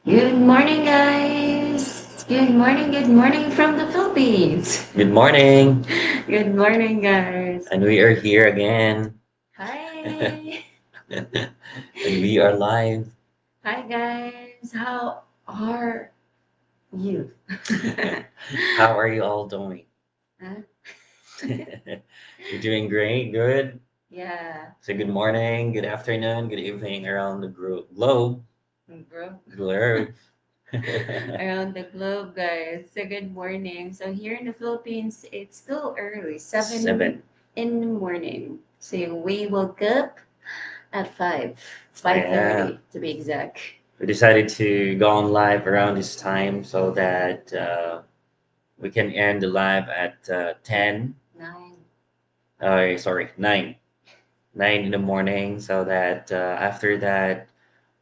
Good morning, guys. Good morning from the Philippines. Good morning, Good morning, guys. and we are here again, Hi. and we are live. Hi, guys. How are you? How are you all doing? Huh? You're doing great, good. Yeah, So good morning, good afternoon, good evening around the globe, bro. globe. Around the globe, guys. So, good morning. So, here in the Philippines, it's still early, 7 7. in the morning. So, we woke up at 5, Yeah, 5:30 to be exact. we decided to go on live around this time so that we can end the live at 10. 9. Sorry, 9. 9 in the morning so that after that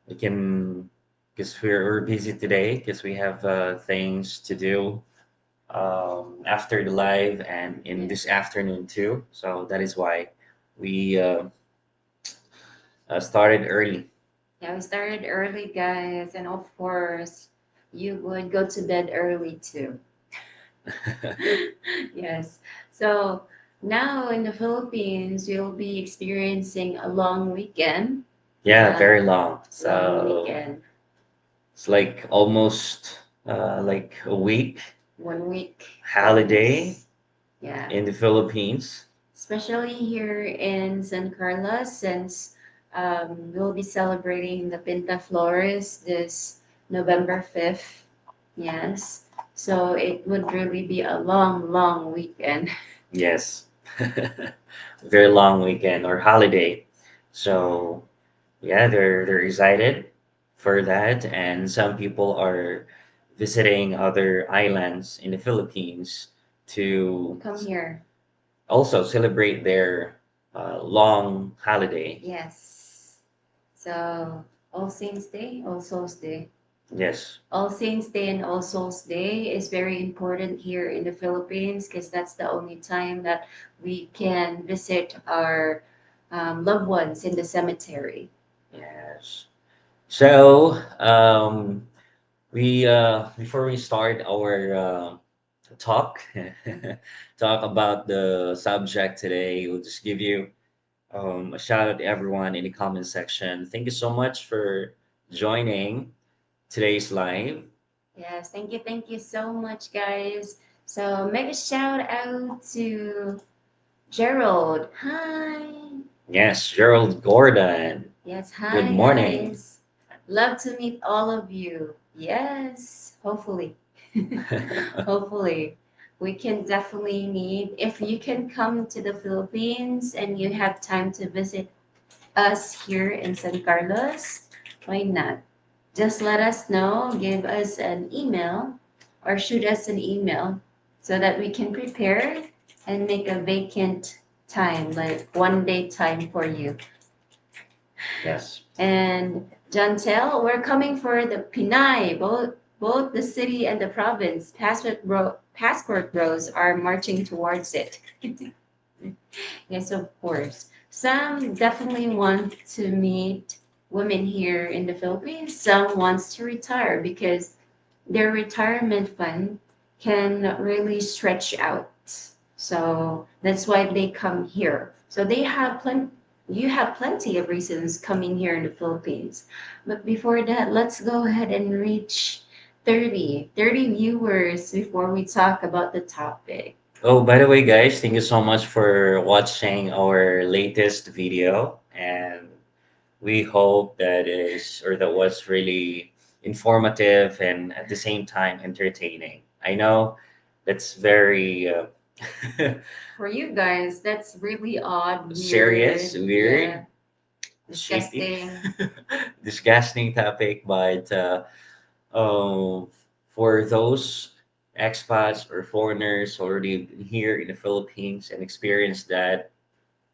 we can, because we're busy today because we have things to do after the live and in Yeah. this afternoon too, so that is why we started early. Yeah, we started early, guys, and of course, you would go to bed early too. Yes. So now in the Philippines, you'll be experiencing a long weekend. Yeah, Yeah, very long, long so weekend. it's like almost like a week 1 week holiday almost. Yeah. in the Philippines. Especially here in San Carlos, since we'll be celebrating the Pinta Flores this November 5th. Yes. So it would really be a long, long weekend. Yes. Very long weekend or holiday. So yeah, they're excited for that, and some people are visiting other islands in the Philippines to Come here. also celebrate their long holiday. Yes. So All Saints Day, All Souls Day. Yes, All Saints Day and All Souls Day is very important here in the Philippines because that's the only time that we can visit our loved ones in the cemetery. yes. So we before we start our talk talk about the subject today, we'll just give you a shout out to everyone in the comment section. Thank you so much for joining today's live. Yes, thank you so much, guys. So, mega shout out to Gerald. Hi. Yes, Gerald Gordon. Yes, Good hi, morning. guys. Love to meet all of you. Yes, hopefully. Hopefully. We can definitely meet. If you can come to the Philippines and you have time to visit us here in San Carlos, why not? Just let us know, give us an email or shoot us an email so that we can prepare and make a vacant time, like 1 day time for you. Yes. And Jantel, we're coming for the Pinay, both the city and the province. Passport bros are marching towards it. Yes, of course. Some definitely want to meet women here in the Philippines. Some wants to retire because their retirement fund can really stretch out. So that's why they come here. So they have plenty. You have plenty of reasons coming here in the Philippines. But before that, let's go ahead and reach 30 viewers before we talk about the topic. Oh, by the way, guys, thank you so much for watching our latest video, and we hope that is or that was really informative and at the same time entertaining. I know that's very For you guys, that's really odd, serious, weird, yeah, weird, shitty, disgusting. disgusting topic, but uh, for those expats or foreigners already here in the Philippines and experience that,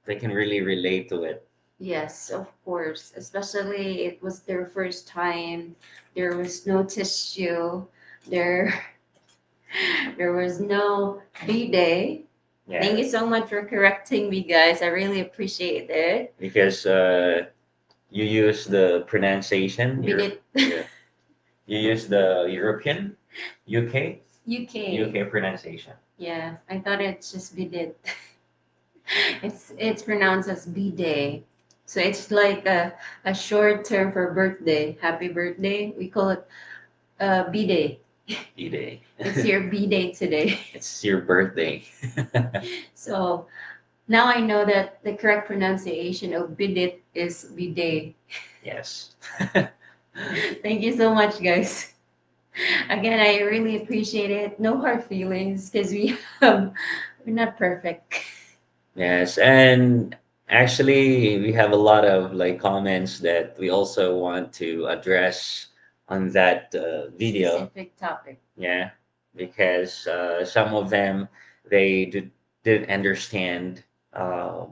they can really relate to it. Yes, of course. Especially it was their first time. There was no tissue. There there was no B-Day. Thank Yeah, you so much for correcting me, guys. I really appreciate it. because you use the pronunciation. We You're did yeah, You use the European, UK, UK. UK pronunciation. Yeah, I thought it's just bidet. It's pronounced as B-Day. So it's like a short term for birthday. Happy birthday. We call it B-Day. B-Day. It's your B-Day today. It's your birthday. So now I know that the correct pronunciation of bidet is bidet. Yes. Thank you so much, guys. Again, I really appreciate it. No hard feelings because we're not perfect. Yes, and actually we have a lot of like comments that we also want to address on that video. Specific topic. Yeah, because some of them they did understand uh,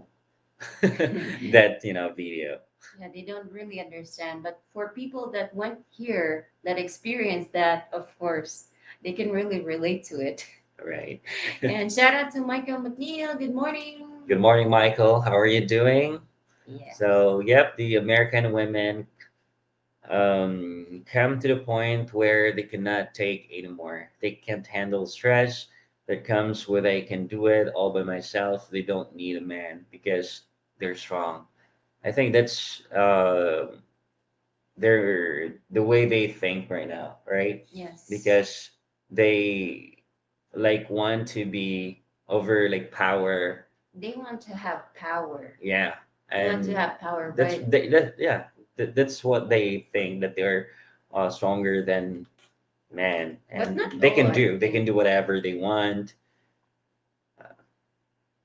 that video. Yeah, they don't really understand. But for people that went here, that experienced that, of course, they can really relate to it. Right. And shout out to Michael McNeil. Good morning. Good morning, Michael. How are you doing? Yeah. So, yep, the American women come to the point where they cannot take anymore. They can't handle stress that comes with I can do it all by myself. They don't need a man because they're strong. I think that's the way they think right now, right? Yes. Because they like want to be over like power. They want to have power. Yeah, They want to and have power, that's but yeah, that's what they think, that they're stronger than man, and not all, I they can think. do whatever they want.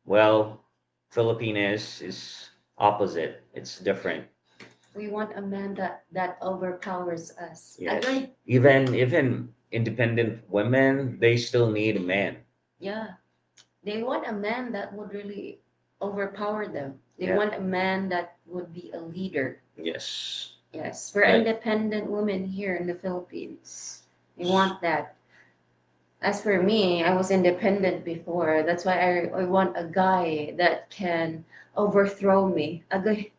Well, Filipinas is opposite. It's different. We want a man that overpowers us. Yes, Agree? even independent women, they still need a man. Yeah. They want a man that would really overpower them. They Yeah. want a man that would be a leader. Yes. Yes, we're Like independent women here in the Philippines. We want that. As for me, I was independent before. That's why I want a guy that can overthrow me. A guy,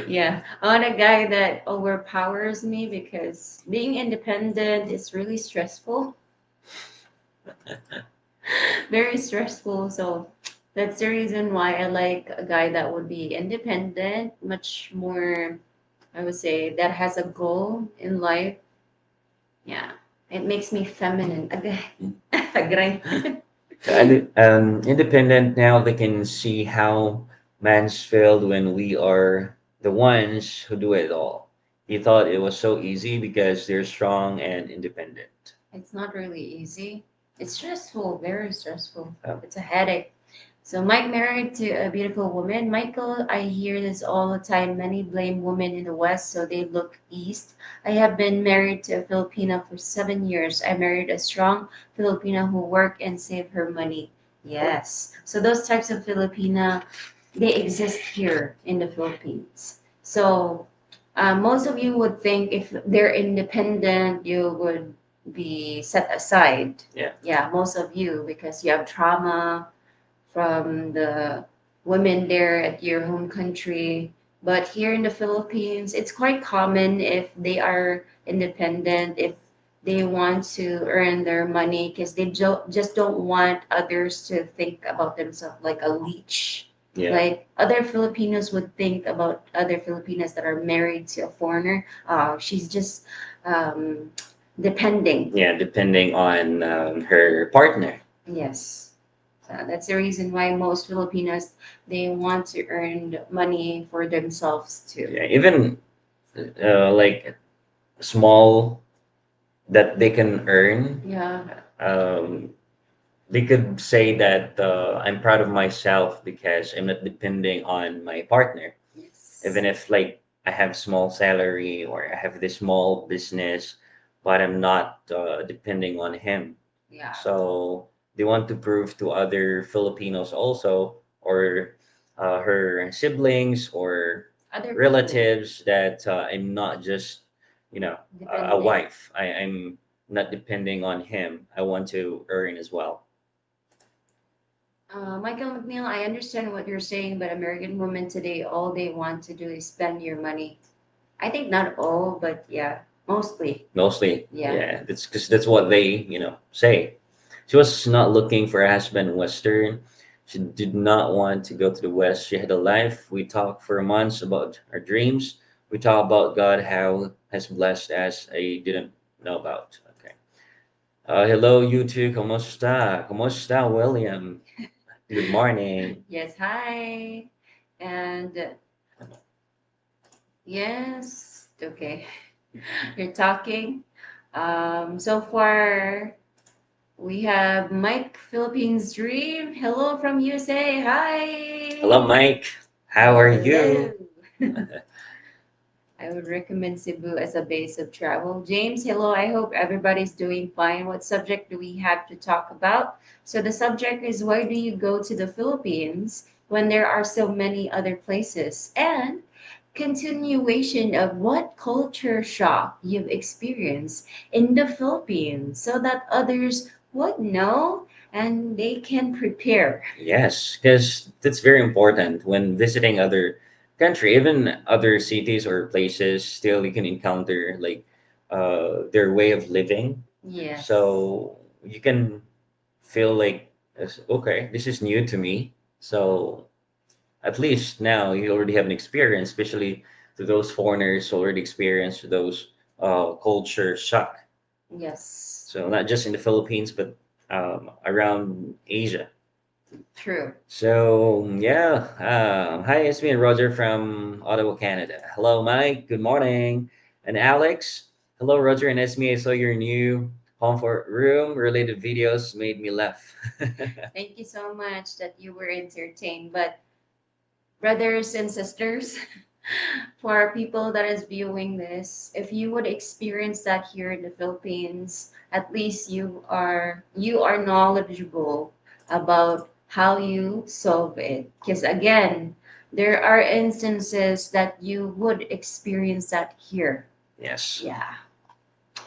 yeah, I want a guy that overpowers me because being independent is really stressful, very stressful. So that's the reason why I like a guy that would be independent, much more, I would say, that has a goal in life. Yeah, it makes me feminine. Agay. Agray. and independent now, they can see how man's failed when we are the ones who do it all. He thought it was so easy because they're strong and independent. It's not really easy. It's stressful, very stressful. Oh. It's a headache. So Mike married to a beautiful woman. Michael, I hear this all the time. Many blame women in the West, so they look East. I have been married to a Filipina for 7 years. I married a strong Filipina who worked and saved her money. Yes. So those types of Filipina, they exist here in the Philippines. So most of you would think if they're independent, you would be set aside. Yeah. Yeah, most of you, because you have trauma from the women there at your home country. But here in the Philippines, it's quite common if they are independent, if they want to earn their money, because they just don't want others to think about themselves like a leech. Yeah. Like other Filipinos would think about other Filipinas that are married to a foreigner. She's just um, depending. Yeah, depending on her partner. Yes. That's the reason why most Filipinos they want to earn money for themselves too. Yeah, even like small that they can earn. Yeah. Um, they could say that I'm proud of myself because I'm not depending on my partner. Yes. Even if like I have small salary or I have this small business, but I'm not depending on him. Yeah. So they want to prove to other Filipinos also, or her siblings or Other people relatives, that I'm not just, a depending. wife. I'm not depending on him. I want to earn as well. Michael McNeil, I understand what you're saying, but American women today, all they want to do is spend your money. I think not all, but yeah. Mostly. Mostly, Yeah. yeah. That's because that's what they, say. She was not looking for a husband in Western. She did not want to go to the West. She had a life. We talked for months about our dreams. We talked about God, how has blessed us. I didn't know about. Okay. Hello, you two. Kamusta? Kamusta, William? Good morning. Yes, hi. And yes, okay. You're talking. So far we have Mike Philippines Dream. Hello from USA. Hello, Hi. Mike. How are Hello. you? I would recommend Cebu as a base of travel. James, hello. I hope everybody's doing fine. What subject do we have to talk about? So, the subject is why do you go to the Philippines when there are so many other places? And continuation of what culture shock you've experienced in the Philippines so that others would know and they can prepare. Yes, because that's very important when visiting other country, even other cities or places. Still, you can encounter like their way of living, Yes. so you can feel like okay, this is new to me. So at least now you already have an experience, especially to those foreigners who already experienced those culture shock. Yes. So not just in the Philippines, but around Asia. True. So yeah, hi, it's me and Roger from Ottawa, Canada. Hello, Mike. Good morning, and Alex. Hello, Roger and Esme. I saw your new comfort room related videos made me laugh. Thank you so much that you were entertained. But brothers and sisters, for people that is viewing this, if you would experience that here in the Philippines, at least you are knowledgeable about how you solve it. Because again, there are instances that you would experience that here. Yes. Yeah.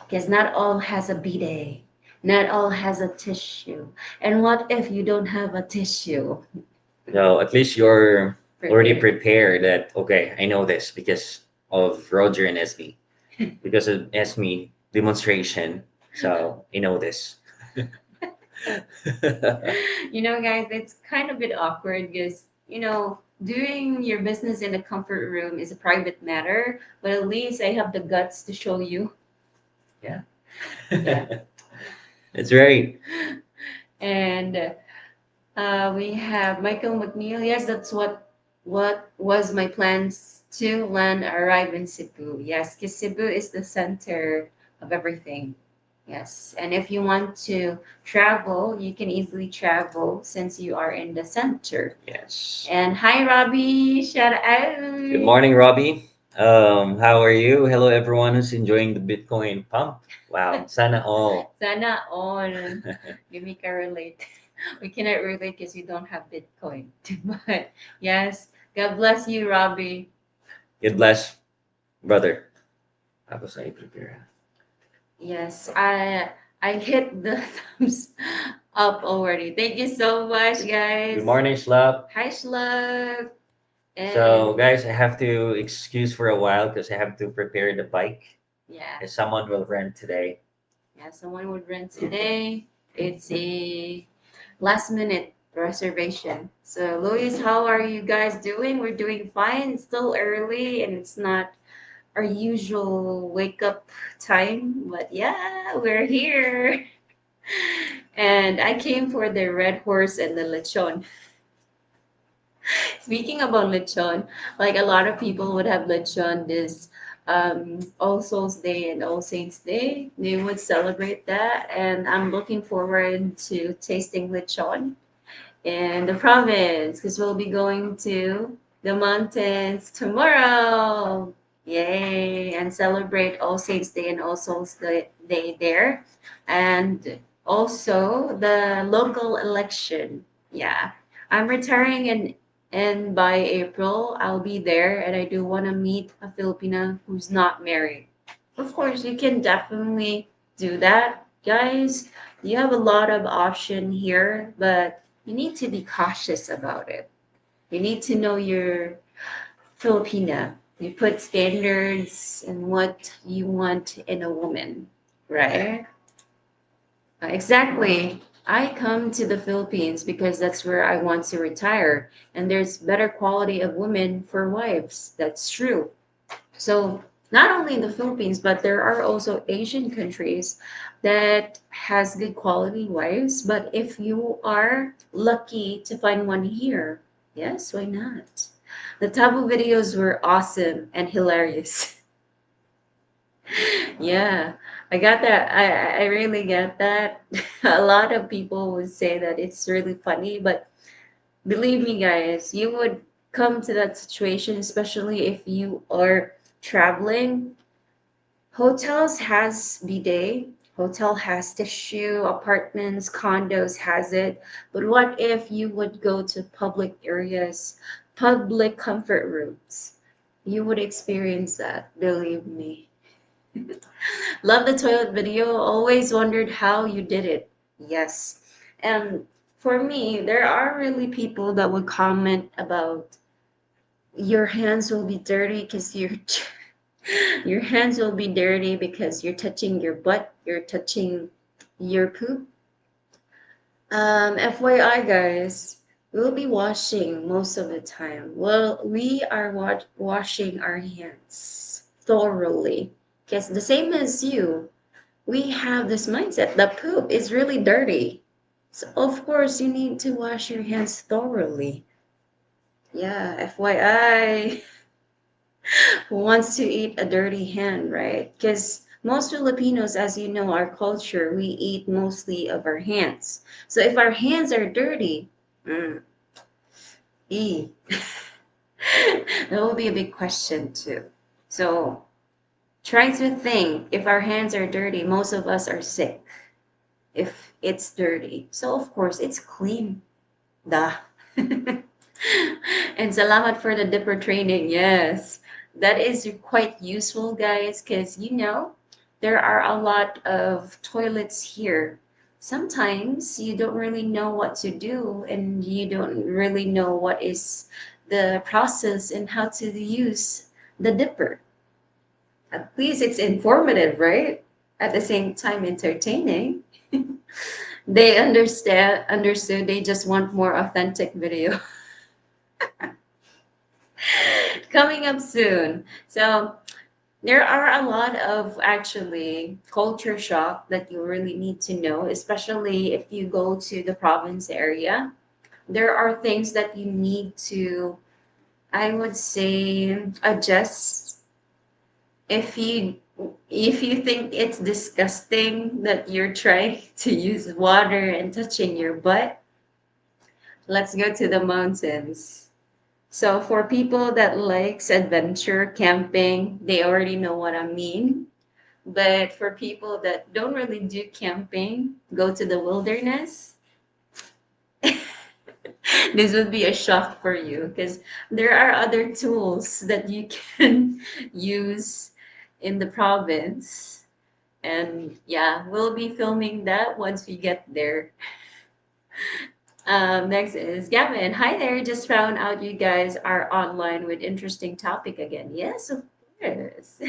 Because not all has a bidet. Not all has a tissue. And what if you don't have a tissue? So at least you're already Prepared. prepared that okay, I know this because of Roger and Esme, because of Esme demonstration. So I know this. Guys, it's kind of a bit awkward because, doing your business in a comfort room is a private matter, but at least I have the guts to show you. Yeah. Yeah. That's right. And we have Michael McNeil. Yes, that's what was my plans to land arrive in Cebu. Yes, because Cebu is the center of everything. Yes, and if you want to travel, you can easily travel since you are in the center. Yes. And hi, Robbie, shout Good out. morning, Robbie. How are you? Hello, everyone who's enjoying the Bitcoin pump. Wow, sana all. Sana all. You make a relate. We cannot relate because we don't have Bitcoin. But yes, God bless you, Robbie. God bless, brother. Tapos na i-prepare. Yes, I hit the thumbs up already. Thank you so much, Good guys. morning, Slap. Hi, Shlug. So, And guys, I have to excuse for a while because I have to prepare the bike. yeah, As someone will rent today. yeah, someone would rent today. It's a last minute reservation. So, Louis, how are you guys doing? We're doing fine. It's still early and it's not our usual wake up time, but yeah, we're here. And I came for the red horse and the lechon. Speaking about lechon, like a lot of people would have lechon this All Souls Day and All Saints Day. They would celebrate that, and I'm looking forward to tasting lechon in the province because we'll be going to the mountains tomorrow. Yay! And celebrate All Saints Day and All Souls Day there. And also the local election. Yeah. I'm retiring and by April I'll be there and I do want to meet a Filipina who's not married. Of course, you can definitely do that, guys. You have a lot of option here, but you need to be cautious about it. You need to know your Filipina. You put standards and what you want in a woman, right? Exactly. I come to the Philippines because that's where I want to retire, and there's better quality of women for wives. That's true. So not only in the Philippines, but there are also Asian countries that has good quality wives. But if you are lucky to find one here, yes, why not? The Tabo videos were awesome and hilarious. Yeah, I got that. I really get that. A lot of people would say that it's really funny, but believe me, guys, you would come to that situation, especially if you are traveling. Hotels has bidet, hotel has tissue, apartments, condos has it. But what if you would go to public areas, public comfort rooms? You would experience that, believe me. Love the toilet video. Always wondered how you did it. Yes. And for me, there are really people that would comment about your hands will be dirty because your hands will be dirty because you're touching your butt, you're touching your poop. FYI, guys, we'll be washing most of the time. Well, we are washing our hands thoroughly because the same as you, we have this mindset that poop is really dirty. So of course you need to wash your hands thoroughly. Yeah, FYI. Who wants to eat a dirty hand, right? Because most Filipinos, as you know, our culture, we eat mostly of our hands. So if our hands are dirty, mm, ee, that will be a big question too. So try to think if our hands are dirty, most of us are sick if it's dirty. So of course it's clean. Duh. And salamat for the dipper training. Yes, that is quite useful, guys, because there are a lot of toilets here. Sometimes you don't really know what to do, and you don't really know what is the process and how to use the dipper. At least it's informative, right? At the same time, entertaining. They understood. They just want more authentic video. Coming up soon. So there are a lot of actually culture shock that you really need to know, especially if you go to the province area. There are things that you need to, I would say, adjust. If you think it's disgusting that you're trying to use water and touching your butt, let's go to the mountains. So for people that likes adventure camping, they already know what I mean. But for people that don't really do camping, go to the wilderness. This would be a shock for you because there are other tools that you can use in the province. And yeah, we'll be filming that once we get there. Next is Gavin. Hi there. Just found out you guys are online with interesting topic again. Yes, of course.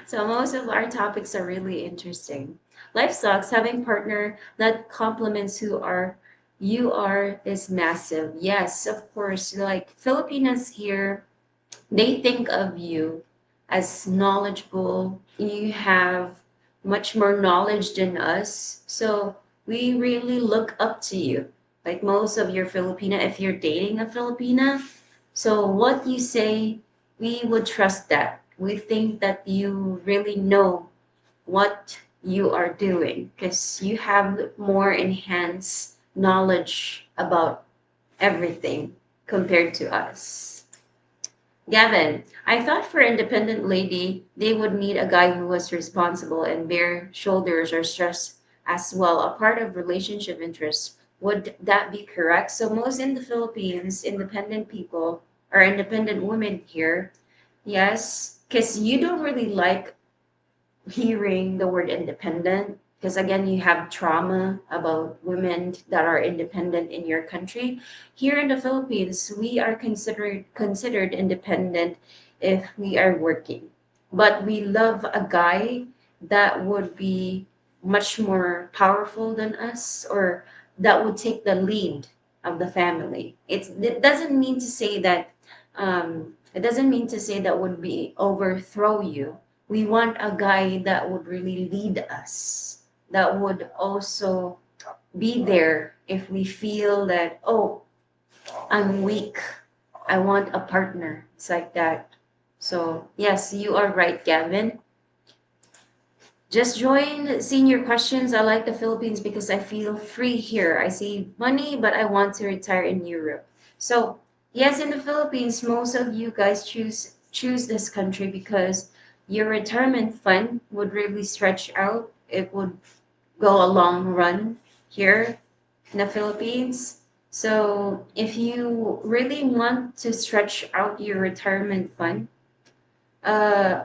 So most of our topics are really interesting. Life sucks. Having partner that complements who are you are is massive. Yes, of course. Like Filipinas here, they think of you as knowledgeable. You have much more knowledge than us. So we really look up to you. Like most of your Filipina, if you're dating a Filipina, so what you say, we would trust that. We think that you really know what you are doing because you have more enhanced knowledge about everything compared to us. Gavin, I thought for independent lady, they would need a guy who was responsible and bare shoulders or stress as well, a part of relationship interest. Would that be correct? So most in the Philippines, independent people or independent women here, yes, because you don't really like hearing the word independent. because again you have trauma about women that are independent in your country. Here in the Philippines we are considered independent if we are working, but we love a guy that would be much more powerful than us, or that would take the lead of the family. It doesn't mean to say that it doesn't mean to say that would be overthrow you. We want a guy that would really lead us, that would also be there if we feel that, oh, I'm weak, I want a partner. It's like that. So yes, you are right, Gavin. Just join senior questions. I like the Philippines because I feel free here. I save money, but I want to retire in Europe. So yes, in the Philippines, most of you guys choose this country because your retirement fund would really stretch out. It would go a long run here in the Philippines. So if you really want to stretch out your retirement fund, uh,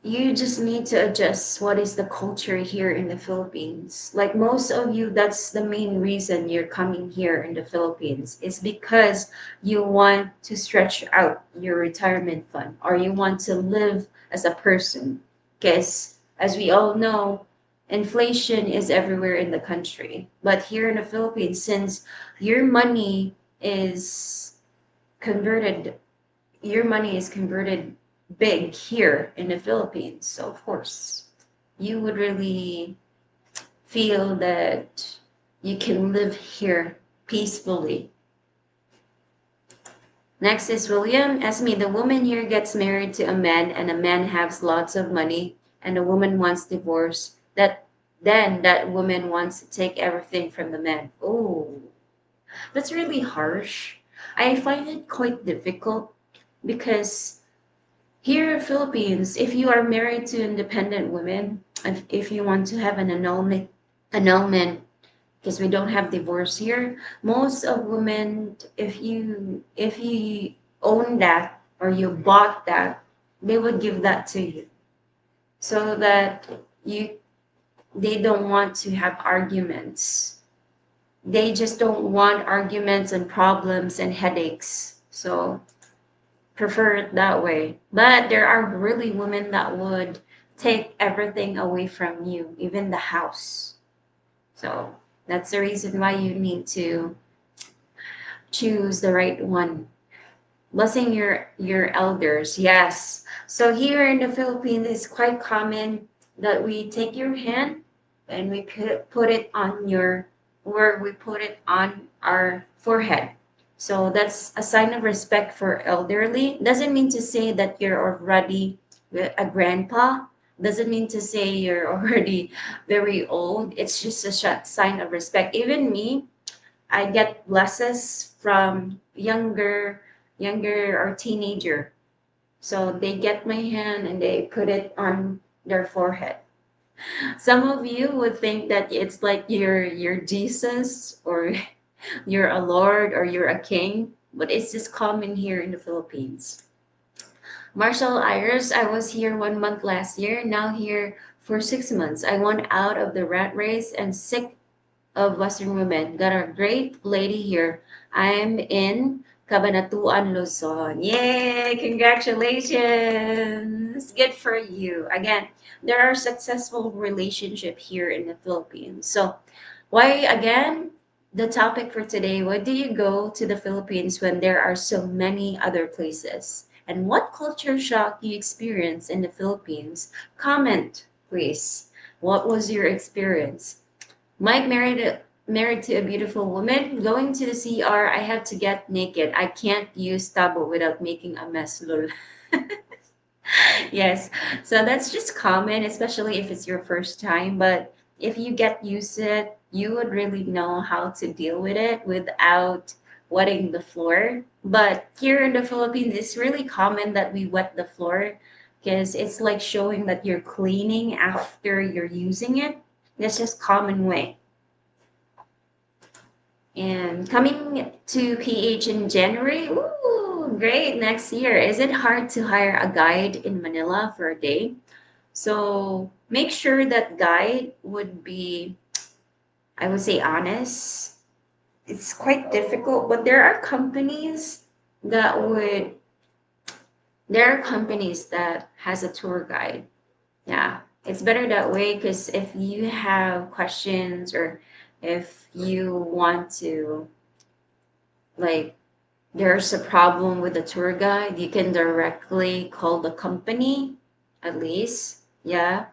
you just need to adjust what is the culture here in the Philippines. Like most of you, that's the main reason you're coming here in the Philippines. It's because you want to stretch out your retirement fund, or you want to live as a person. Because as we all know, inflation is everywhere in the country. But here in the Philippines, since your money is converted your money is converted big here in the Philippines. So of course, you would really feel that you can live here peacefully. Next is William. Ask me, the woman here gets married to a man and a man has lots of money and the woman wants divorce. That woman wants to take everything from the man. Oh, that's really harsh. I find it quite difficult because here in Philippines, if you are married to independent women, if you want to have an annulment, because we don't have divorce here, most of women, if you own that or you bought that, they would give that to you so that you they don't want to have arguments. They just don't want arguments and problems and headaches. So prefer it that way. But there are really women that would take everything away from you, even the house. So that's the reason why you need to choose the right one. Blessing your elders, yes. So here in the Philippines, it's quite common that we take your hand and we put it on your, or we put it on our forehead. So that's a sign of respect for elderly. Doesn't mean to say that you're already a grandpa. Doesn't mean to say you're already very old. It's just a sign of respect. Even me, I get blesses from younger or teenager. So they get my hand and they put it on their forehead. Some of you would think that it's like you're Jesus, or you're a lord, or you're a king, but it's just common here in the Philippines. Marshall Iris, I was here 1 month last year, now here for 6 months. I want out of the rat race and sick of Western women. Got a great lady here. I'm in Cabanatuan, Luzon. Yay! Congratulations! Good for you. Again, there are successful relationship here in the Philippines. So, why again? The topic for today, why do you go to the Philippines when there are so many other places? And what culture shock you experience in the Philippines? Comment, please. What was your experience? Mike married to a beautiful woman. Going to the CR, I have to get naked. I can't use tabo without making a mess. Lol. Yes. So that's just common, especially if it's your first time. But if you get used to it, you would really know how to deal with it without wetting the floor. But here in the Philippines, it's really common that we wet the floor because it's like showing that you're cleaning after you're using it. That's just common way. And coming to PH in January, ooh, great, next year. Is it hard to hire a guide in Manila for a day? So make sure that guide would be, I would say, honest. It's quite difficult, but that would there are companies that has a tour guide. Yeah, it's better that way because if you have questions or if you want to, like, there's a problem with the tour guide, you can directly call the company, at least. Yeah.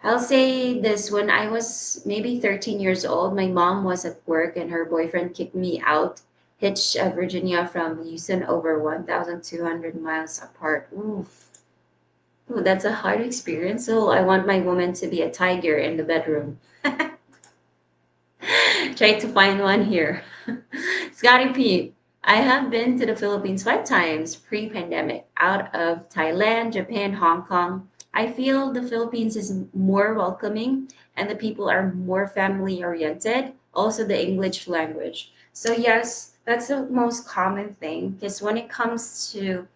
I'll say this: when I was maybe 13 years old, my mom was at work and her boyfriend kicked me out, hitched Virginia from Houston over 1,200 miles apart. Ooh. Ooh, that's a hard experience. So I want my woman to be a tiger in the bedroom. Try to find one here. Scotty P. I have been to the Philippines 5 times pre-pandemic, out of Thailand, Japan, Hong Kong. I feel the Philippines is more welcoming and the people are more family oriented. Also the English language. So yes, that's the most common thing because when it comes to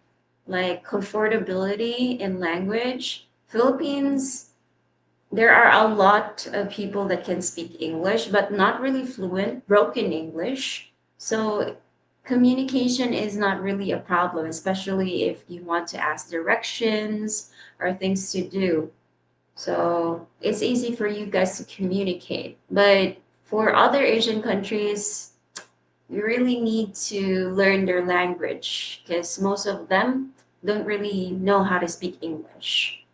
like comfortability in language, Philippines, there are a lot of people that can speak English, but not really fluent, broken English. So communication is not really a problem, especially if you want to ask directions or things to do. So it's easy for you guys to communicate. But for other Asian countries, you really need to learn their language because most of them don't really know how to speak English.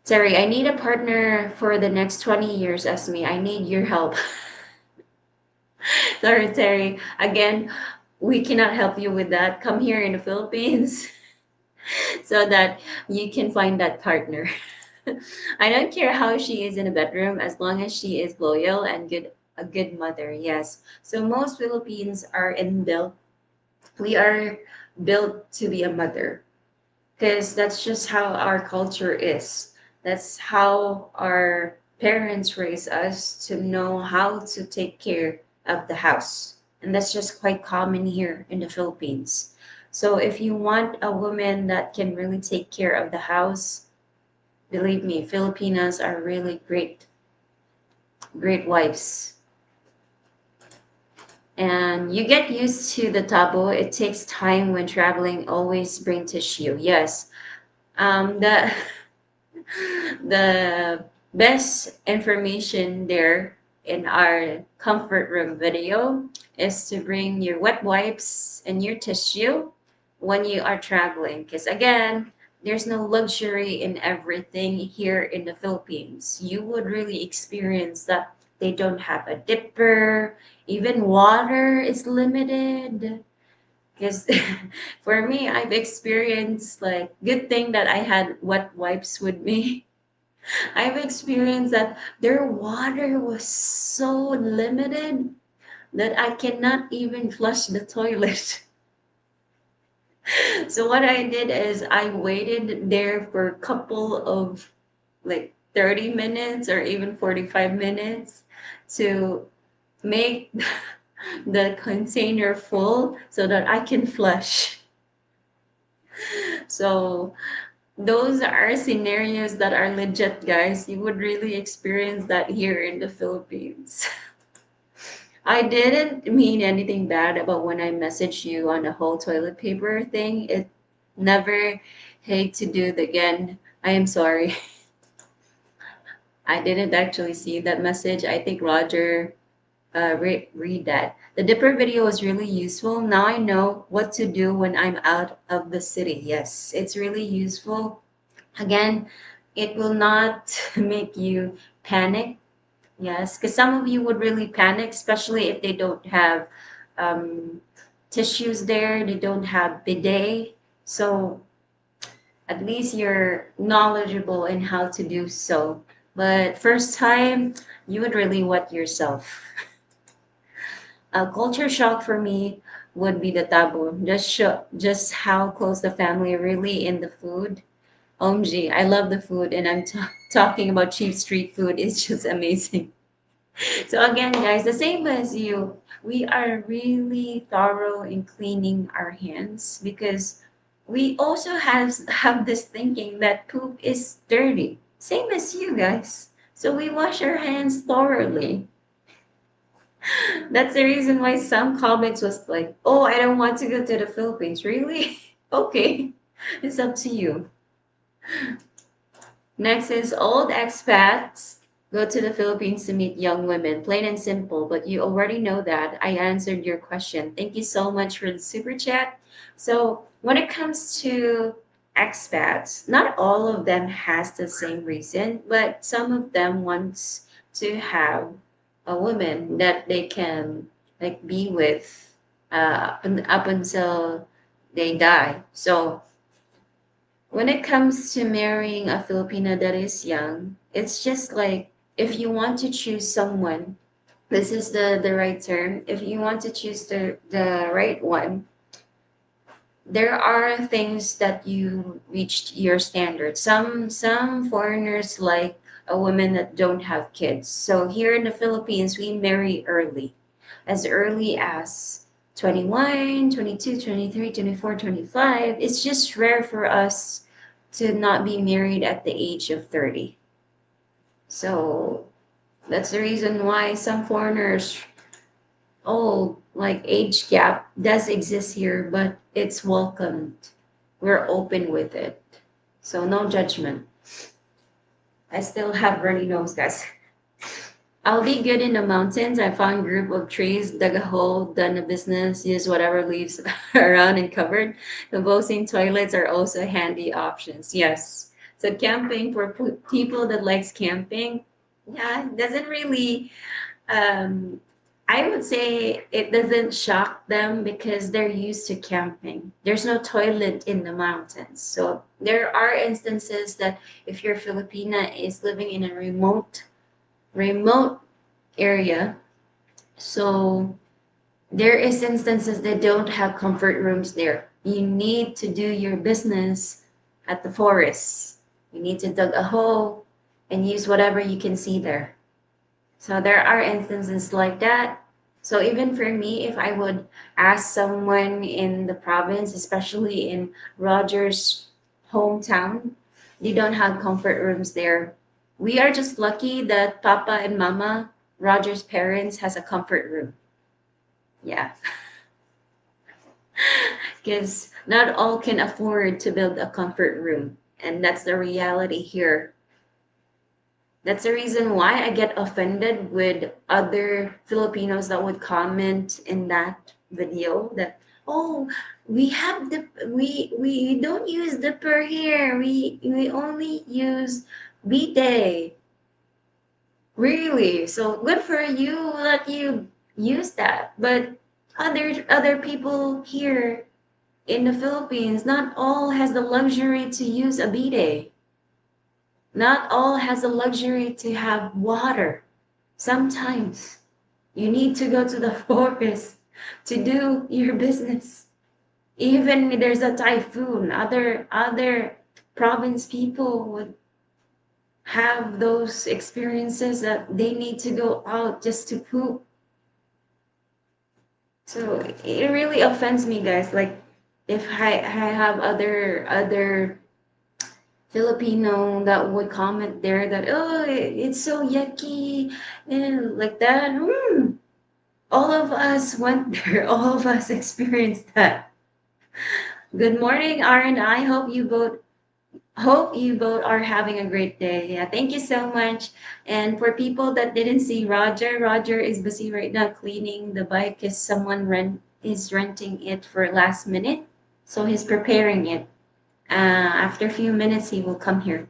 Terry, I need a partner for the next 20 years, Esme. I need your help. Sorry, Terry. Again, we cannot help you with that. Come here in the Philippines so that you can find that partner. I don't care how she is in a bedroom as long as she is loyal and a good mother. Yes. So most Philippines are inbuilt. We are built to be a mother because that's just how our culture is. That's how our parents raise us to know how to take care of the house. And that's just quite common here in the Philippines. So if you want a woman that can really take care of the house, believe me, Filipinas are really great, great wives. And you get used to the tabo. It takes time when traveling. Always bring tissue. Yes. The the best information there in our comfort room video is to bring your wet wipes and your tissue when you are traveling. Because again, there's no luxury in everything here in the Philippines. You would really experience that they don't have a dipper, even water is limited. Because for me, I've experienced like good thing that I had wet wipes with me. I've experienced that their water was so limited that I cannot even flush the toilet. So what I did is I waited there for a couple of like 30 minutes or even 45 minutes to make the container full so that I can flush. So those are scenarios that are legit, guys. You would really experience that here in the Philippines. I didn't mean anything bad about when I messaged you on the whole toilet paper thing. It never hate to do it again. I am sorry. I didn't actually see that message. I think Roger read that. The Dipper video was really useful. Now I know what to do when I'm out of the city. Yes, it's really useful. Again, it will not make you panic. Yes, because some of you would really panic, especially if they don't have um, tissues there, they don't have bidet. So at least you're knowledgeable in how to do so. But first time, you would really wet yourself. A culture shock for me would be the taboo. Just how close the family really in the food. OMG, I love the food, and talking about cheap street food is just amazing. So again, guys, the same as you, we are really thorough in cleaning our hands because we also have this thinking that poop is dirty. Same as you guys. So we wash our hands thoroughly. That's the reason why some comments was like, "Oh, I don't want to go to the Philippines." Really? Okay, it's up to you. Next is old expats go to the Philippines to meet young women. Plain and simple, but you already know that. I answered your question. Thank you so much for the super chat. So, when it comes to expats, not all of them has the same reason, but some of them wants to have a woman that they can like be with up until they die. So, when it comes to marrying a Filipina that is young, it's just like if you want to choose someone, this is the right term. If you want to choose the right one, there are things that you reached your standard. Some foreigners like a woman that don't have kids. So here in the Philippines, we marry as early as 21, 22, 23, 24, 25. It's just rare for us to not be married at the age of 30. So that's the reason why some foreigners, oh, like age gap does exist here, but it's welcomed. We're open with it. So no judgment. I still have runny nose, guys. I'll be good in the mountains. I found group of trees, dug a hole, done a business, used whatever leaves around and covered. Composting toilets are also handy options. Yes. So camping for people that likes camping, yeah, it doesn't really I would say it doesn't shock them because they're used to camping. There's no toilet in the mountains. So there are instances that if your Filipina is living in a remote area, so there is instances that don't have comfort rooms there. You need to do your business at the forest. You need to dig a hole and use whatever you can see there. So there are instances like that. So even for me, if I would ask someone in the province, especially in Roger's hometown, they don't have comfort rooms there. We are just lucky that Papa and Mama, Roger's parents, has a comfort room. Yeah, because not all can afford to build a comfort room, and that's the reality here. That's the reason why I get offended with other Filipinos that would comment in that video that, oh, we don't use dipper here. We only use bidet. Really? So good for you that you use that. But other people here in the Philippines, not all has the luxury to use a bidet. Not all has the luxury to have water. Sometimes you need to go to the forest to do your business. Even if there's a typhoon, other province people would have those experiences that they need to go out just to poop. So it really offends me, guys. Like if I have other Filipino that would comment there that, oh, it's so yucky and like that. All of us went there. All of us experienced that. Good morning, R and I. Hope you both are having a great day. Yeah, thank you so much. And for people that didn't see Roger, Roger is busy right now cleaning the bike because someone is renting it for last minute. So he's preparing it. After a few minutes, he will come here.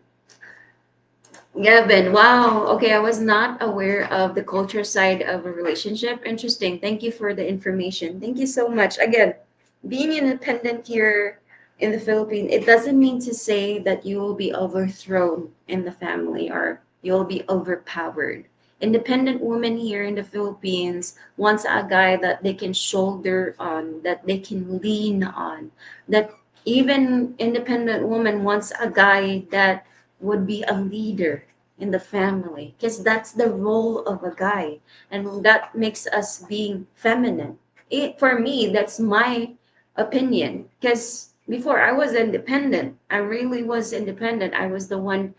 Gavin, wow. Okay, I was not aware of the culture side of a relationship. Interesting. Thank you for the information. Thank you so much. Again, being independent here in the Philippines, it doesn't mean to say that you will be overthrown in the family or you'll be overpowered. Independent woman here in the Philippines wants a guy that they can shoulder on, that they can lean on, that even independent woman wants a guy that would be a leader in the family because that's the role of a guy and that makes us being feminine. For me, that's my opinion because Before I was independent. I really was independent. I was the one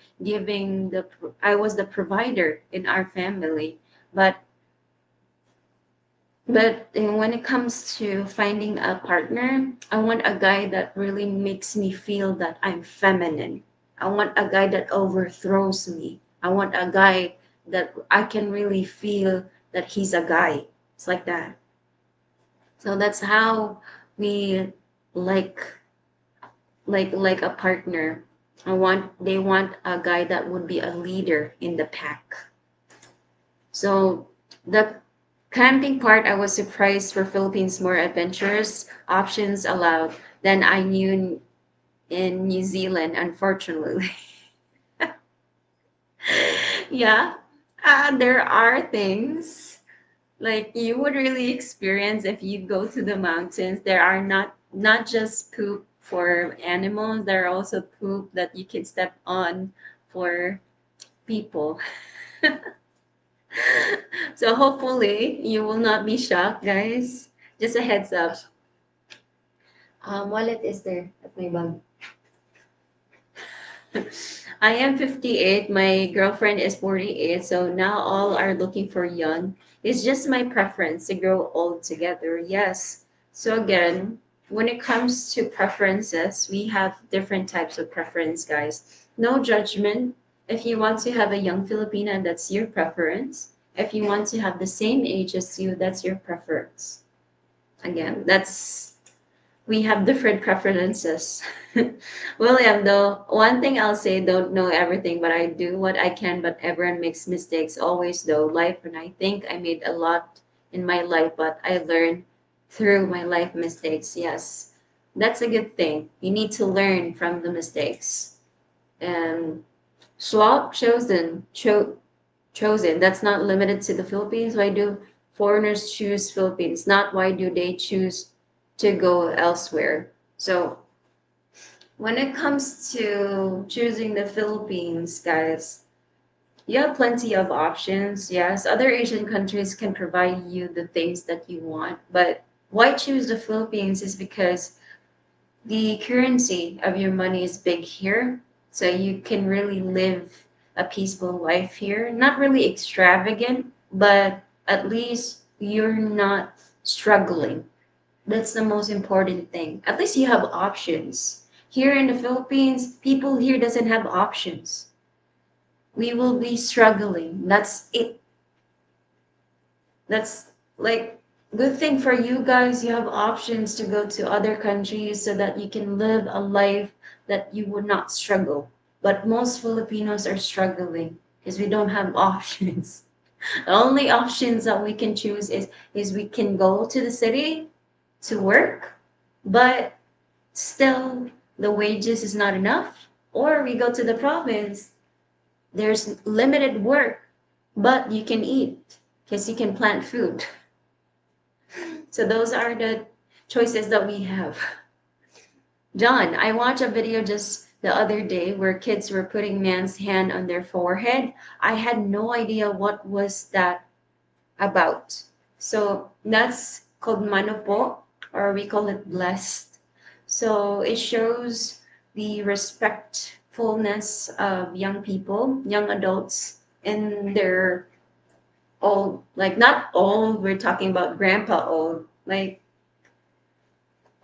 I was the provider in our family. But when it comes to finding a partner, I want a guy that really makes me feel that I'm feminine. I want a guy that overthrows me. I want a guy that I can really feel that he's a guy. It's like that. So that's how we like like a partner. They want a guy that would be a leader in the pack. So the camping part, I was surprised for Philippines more adventurous options allowed than I knew in New Zealand, unfortunately. Yeah, there are things like you would really experience if you go to the mountains. There are not just poop for animals, there are also poop that you can step on for people. So hopefully you will not be shocked, guys. Just a heads up. Wallet is there at my bag. I am 58. My girlfriend is 48. So now all are looking for young. It's just my preference to grow old together. Yes. So again, when it comes to preferences, we have different types of preference, guys. No judgment. If you want to have a young Filipina, that's your preference. If you want to have the same age as you, that's your preference. Again, that's we have different preferences. William, though, one thing I'll say, don't know everything, but I do what I can, but everyone makes mistakes. Always, though, life, and I think I made a lot in my life, but I learned through my life mistakes. Yes, that's a good thing. You need to learn from the mistakes. And swap chosen. That's not limited to the Philippines. Why do foreigners choose Philippines? Not why do they choose to go elsewhere? So when it comes to choosing the Philippines, guys, you have plenty of options. Yes, other Asian countries can provide you the things that you want, but why choose the Philippines is because the currency of your money is big here, so you can really live a peaceful life here. Not really extravagant, but at least you're not struggling. That's the most important thing. At least you have options. Here in the Philippines, people here doesn't have options. We will be struggling. That's it. That's like good thing for you guys. You have options to go to other countries so that you can live a life that you would not struggle. But most Filipinos are struggling because we don't have options. The only options that we can choose is we can go to the city to work, but still the wages is not enough. Or we go to the province, there's limited work, but you can eat because you can plant food. So those are the choices that we have. John, I watched a video just the other day where kids were putting man's hand on their forehead. I had no idea what was that about. So that's called Mano Po, or we call it blessed. So it shows the respectfulness of young people, young adults, and they're old, like not old, we're talking about grandpa old, like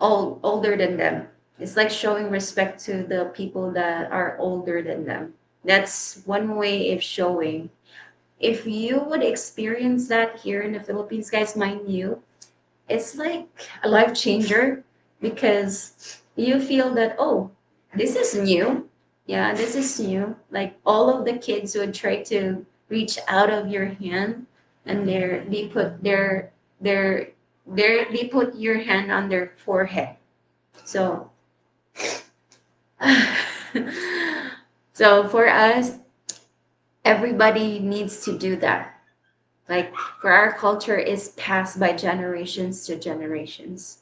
older than them. It's like showing respect to the people that are older than them. That's one way of showing. If you would experience that here in the Philippines, guys, mind you, it's like a life changer because you feel that, oh, this is new. Yeah, this is new. Like all of the kids would try to reach out of your hand and they put they put your hand on their forehead. So so for us, everybody needs to do that. Like for our culture is passed by generations to generations.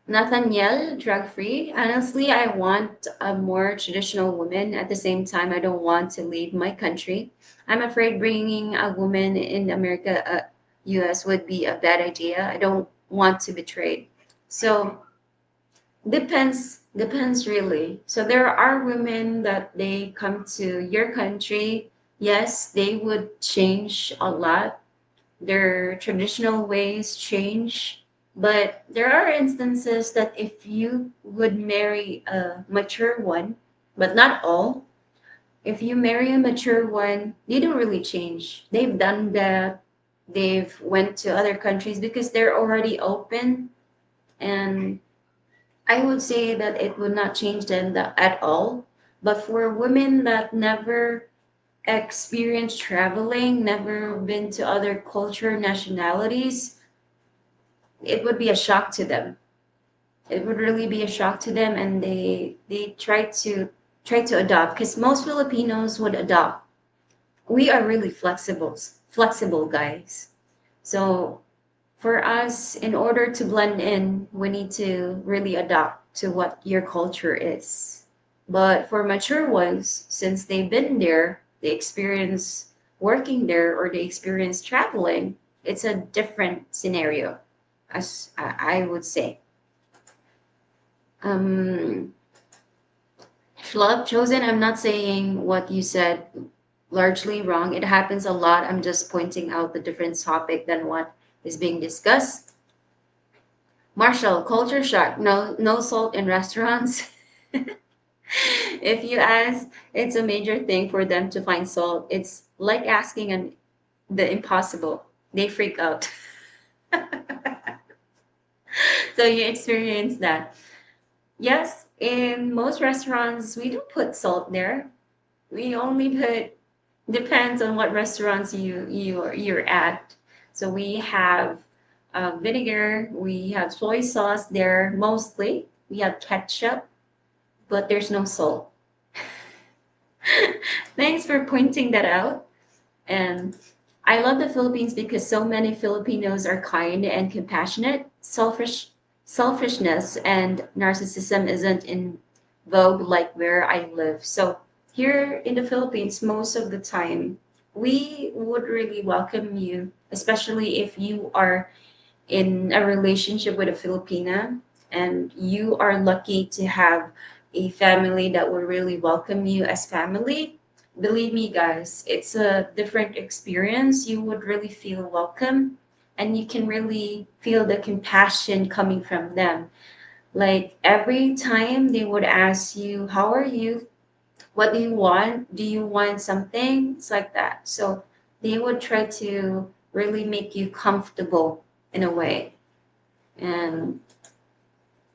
Nathaniel, drug free. Honestly, I want a more traditional woman. At the same time, I don't want to leave my country. I'm afraid bringing a woman in America, US would be a bad idea. I don't want to betray. So Depends really. So there are women that they come to your country. Yes, they would change a lot. Their traditional ways change. But there are instances that if you would marry a mature one, but not all, if you marry a mature one, they don't really change. They've done that. They've went to other countries because they're already open, and I would say that it would not change them at all. But for women that never experienced traveling, never been to other culture, nationalities, it would be a shock to them. It would really be a shock to them, and they try to adopt because most Filipinos would adopt. We are really flexible guys. So for us, in order to blend in, we need to really adapt to what your culture is. But for mature ones, since they've been there, they experience working there or they experience traveling, it's a different scenario, as I would say. Um, Love chosen, I'm not saying what you said largely wrong. It happens a lot. I'm just pointing out the different topic than what is being discussed. Marshall, culture shock. No salt in restaurants. If you ask, it's a major thing for them to find salt. It's like asking the impossible. They freak out. So you experience that. Yes, in most restaurants, we do put salt there. We only put depends on what restaurants you're at. So we have vinegar, we have soy sauce there mostly. We have ketchup, but there's no salt. Thanks for pointing that out. And I love the Philippines because so many Filipinos are kind and compassionate. Selfishness and narcissism isn't in vogue like where I live. So here in the Philippines, most of the time, we would really welcome you, especially if you are in a relationship with a Filipina and you are lucky to have a family that will really welcome you as family. Believe me, guys, it's a different experience. You would really feel welcome and you can really feel the compassion coming from them. Like every time they would ask you, how are you? What do you want? Do you want something? It's like that. So they would try to really make you comfortable in a way. And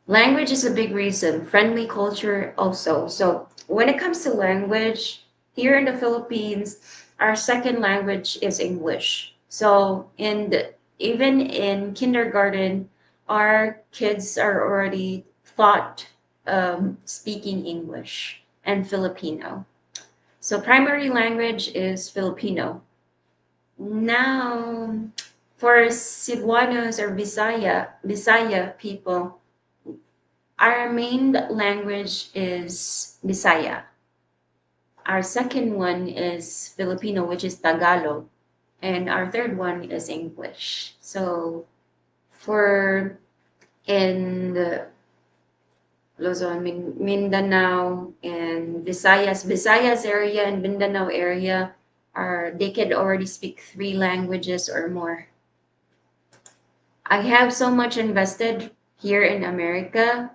language is a big reason, friendly culture also. So when it comes to language, here in the Philippines, our second language is English. So even in kindergarten, our kids are already taught speaking English and Filipino. So primary language is Filipino. Now, for Cebuanos or Bisaya people, our main language is Bisaya. Our second one is Filipino, which is Tagalog, and our third one is English. So for in the Luzon, Mindanao, and Visayas area and Mindanao area are they can already speak three languages or more. I have so much invested here in America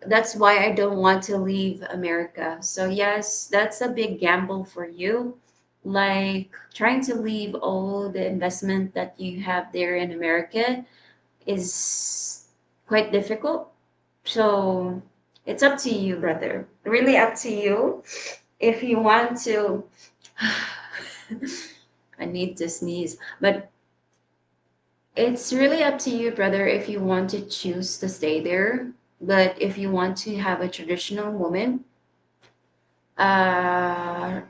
that's why I don't want to leave America. So yes, that's a big gamble for you. Like trying to leave all the investment that you have there in America is quite difficult. So it's up to you, brother. Really up to you. If you want to I need to sneeze. But it's really up to you, brother, if you want to choose to stay there. But if you want to have a traditional woman,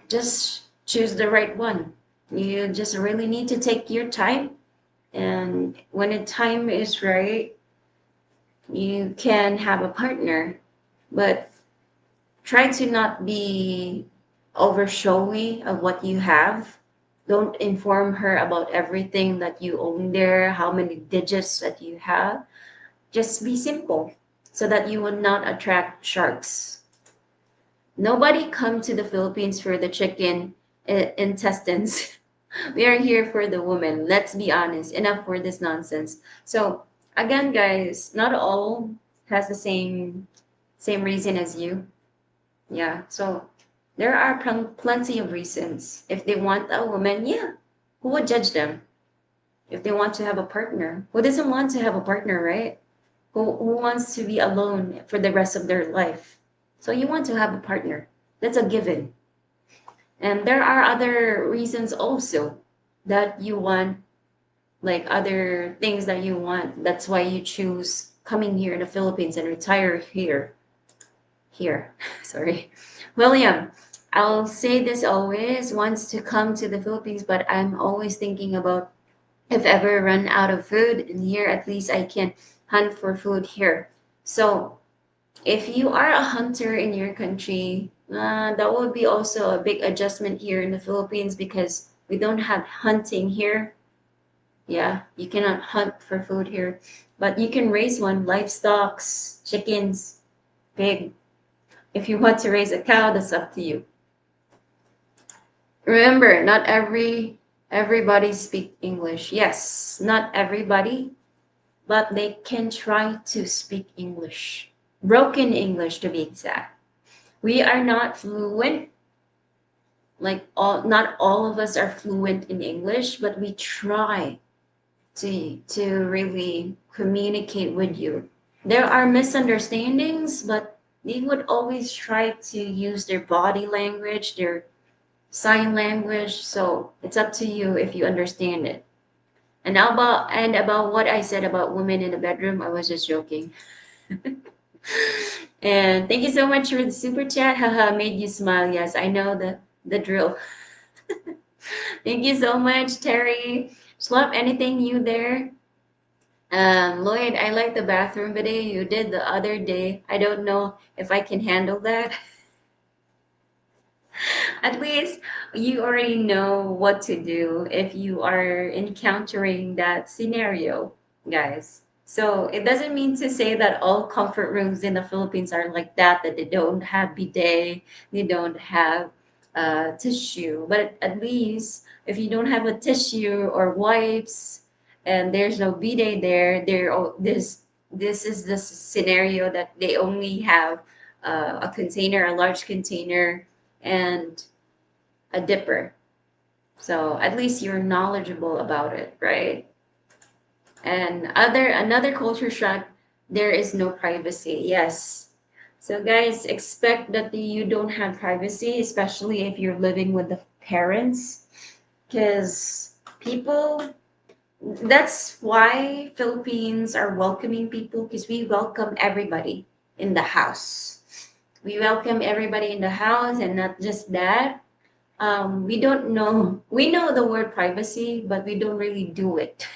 just choose the right one. You just really need to take your time. And when the time is right, you can have a partner. But try to not be over showy of what you have. Don't inform her about everything that you own there, how many digits that you have. Just be simple. so that you will not attract sharks. Nobody come to the Philippines for the chicken intestines. We are here for the woman. Let's be honest. Enough for this nonsense. So again, guys, not all has the same reason as you. Yeah. So there are plenty of reasons. If they want a woman, yeah, who would judge them? If they want to have a partner, who doesn't want to have a partner, right? Who wants to be alone for the rest of their life? So you want to have a partner. That's a given. And there are other reasons also that you want, like other things that you want. That's why you choose coming here in the Philippines and retire here. Here, sorry. William, I'll say this always wants to come to the Philippines, but I'm always thinking about if ever run out of food in here, at least I can hunt for food here. So if you are a hunter in your country, that would be also a big adjustment here in the Philippines because we don't have hunting here. Yeah, you cannot hunt for food here, but you can raise one, livestock, chickens, pig. If you want to raise a cow, that's up to you. Remember, not everybody speak English. Yes, not everybody, but they can try to speak English. Broken English to be exact. We are not fluent, like all not all of us are fluent in English, but we try to really communicate with you. There are misunderstandings, but they would always try to use their body language, their sign language. So it's up to you if you understand it. And about what I said about women in the bedroom, I was just joking. And thank you so much for the super chat. Haha, made you smile. Yes, I know the drill. Thank you so much, Terry. Slop, anything new there? Lloyd, I like the bathroom video you did the other day. I don't know if I can handle that. At least you already know what to do if you are encountering that scenario, guys. So it doesn't mean to say that all comfort rooms in the Philippines are like that they don't have bidet, they don't have tissue. But at least if you don't have a tissue or wipes and there's no bidet there, this is the scenario that they only have a container, a large container, and a dipper. So at least you're knowledgeable about it, right? And another culture shock, there is no privacy. Yes. So guys, expect that you don't have privacy, especially if you're living with the parents, because people that's why Philippines are welcoming people because we welcome everybody in the house. We welcome everybody in the house, and not just that, we don't know we know the word privacy, but we don't really do it.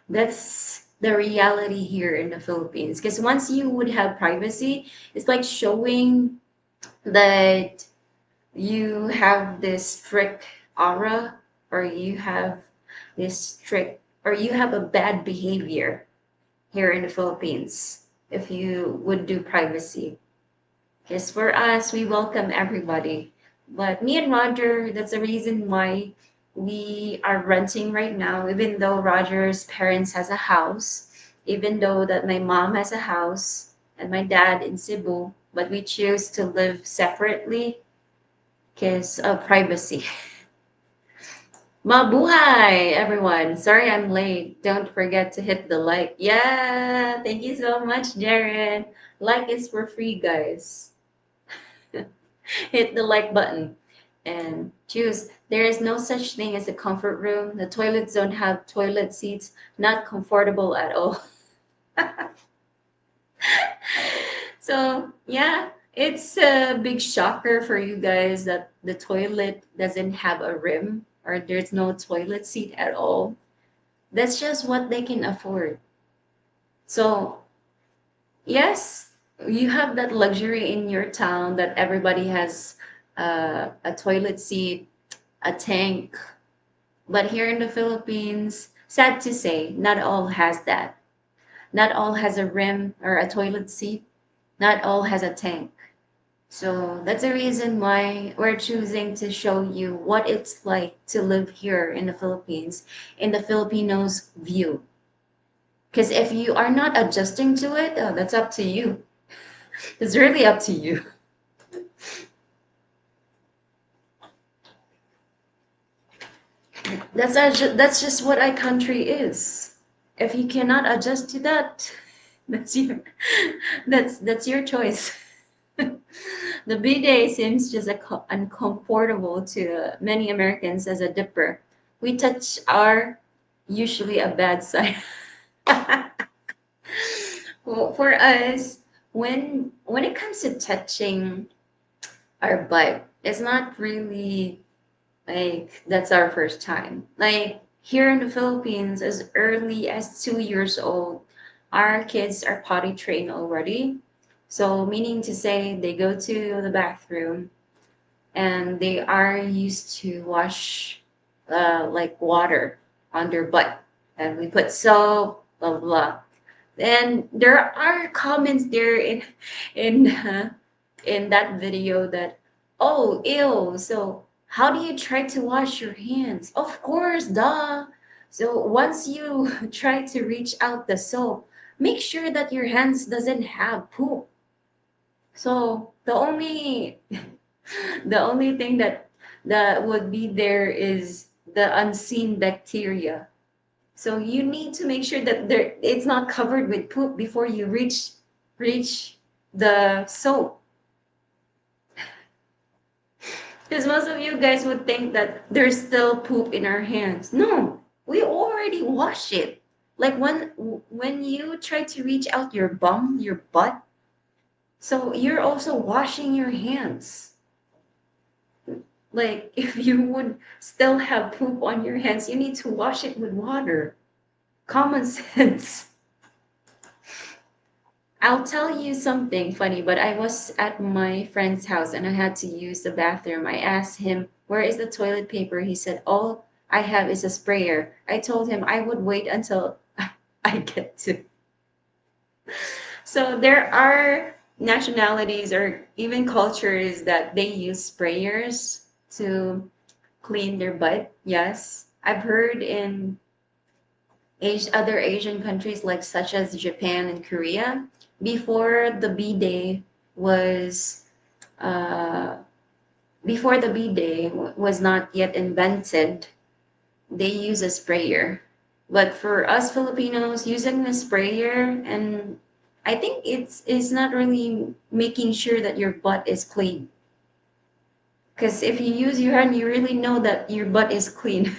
That's the reality here in the Philippines, because once you would have privacy, it's like showing that you have this strict aura, or you have this strict, or you have a bad behavior here in the Philippines if you would do privacy. Because for us, we welcome everybody. But me and Roger, that's the reason why we are renting right now, even though Roger's parents has a house, even though that my mom has a house and my dad in Cebu, but we choose to live separately because of privacy. Mabuhay, everyone. Sorry I'm late. Don't forget to hit the like. Yeah, thank you so much, Jared. Like is for free, guys. Hit the like button and choose. There is no such thing as a comfort room. The toilets don't have toilet seats, not comfortable at all. So, yeah, it's a big shocker for you guys that the toilet doesn't have a rim or there's no toilet seat at all. That's just what they can afford. So, yes, you have that luxury in your town that everybody has a toilet seat, a tank. But here in the Philippines, sad to say, not all has that. Not all has a rim or a toilet seat. Not all has a tank. So that's the reason why we're choosing to show you what it's like to live here in the Philippines, in the Filipinos' view. Because if you are not adjusting to it, that's up to you. It's really up to you. That's just what our country is. If you cannot adjust to that, that's your that's your choice. The bidet seems just uncomfortable to many Americans as a dipper. We touch our usually a bad side. Well, for us, when it comes to touching our butt, it's not really like that's our first time. Like here in the Philippines, as early as 2 years old, our kids are potty trained already. So meaning to say they go to the bathroom and they are used to wash like water on their butt. And we put soap, blah blah blah. And there are comments there in that video that, oh, ew, so how do you try to wash your hands? Of course, duh. So once you try to reach out the soap, make sure that your hands doesn't have poop. So the only thing that would be there is the unseen bacteria. So you need to make sure that there it's not covered with poop before you reach the soap. Because most of you guys would think that there's still poop in our hands. No, we already wash it. Like when you try to reach out your bum, your butt, so you're also washing your hands. Like if you would still have poop on your hands, you need to wash it with water. Common sense. I'll tell you something funny, but I was at my friend's house and I had to use the bathroom. I asked him, "Where is the toilet paper?" He said, "All I have is a sprayer." I told him I would wait until I get to. So there are nationalities or even cultures that they use sprayers to clean their butt. Yes. I've heard in other Asian countries like such as Japan and Korea, before the bidet was uh, before the bidet was not yet invented, they use a sprayer. But for us Filipinos, using the sprayer, and I think it's not really making sure that your butt is clean. Because if you use your hand, you really know that your butt is clean.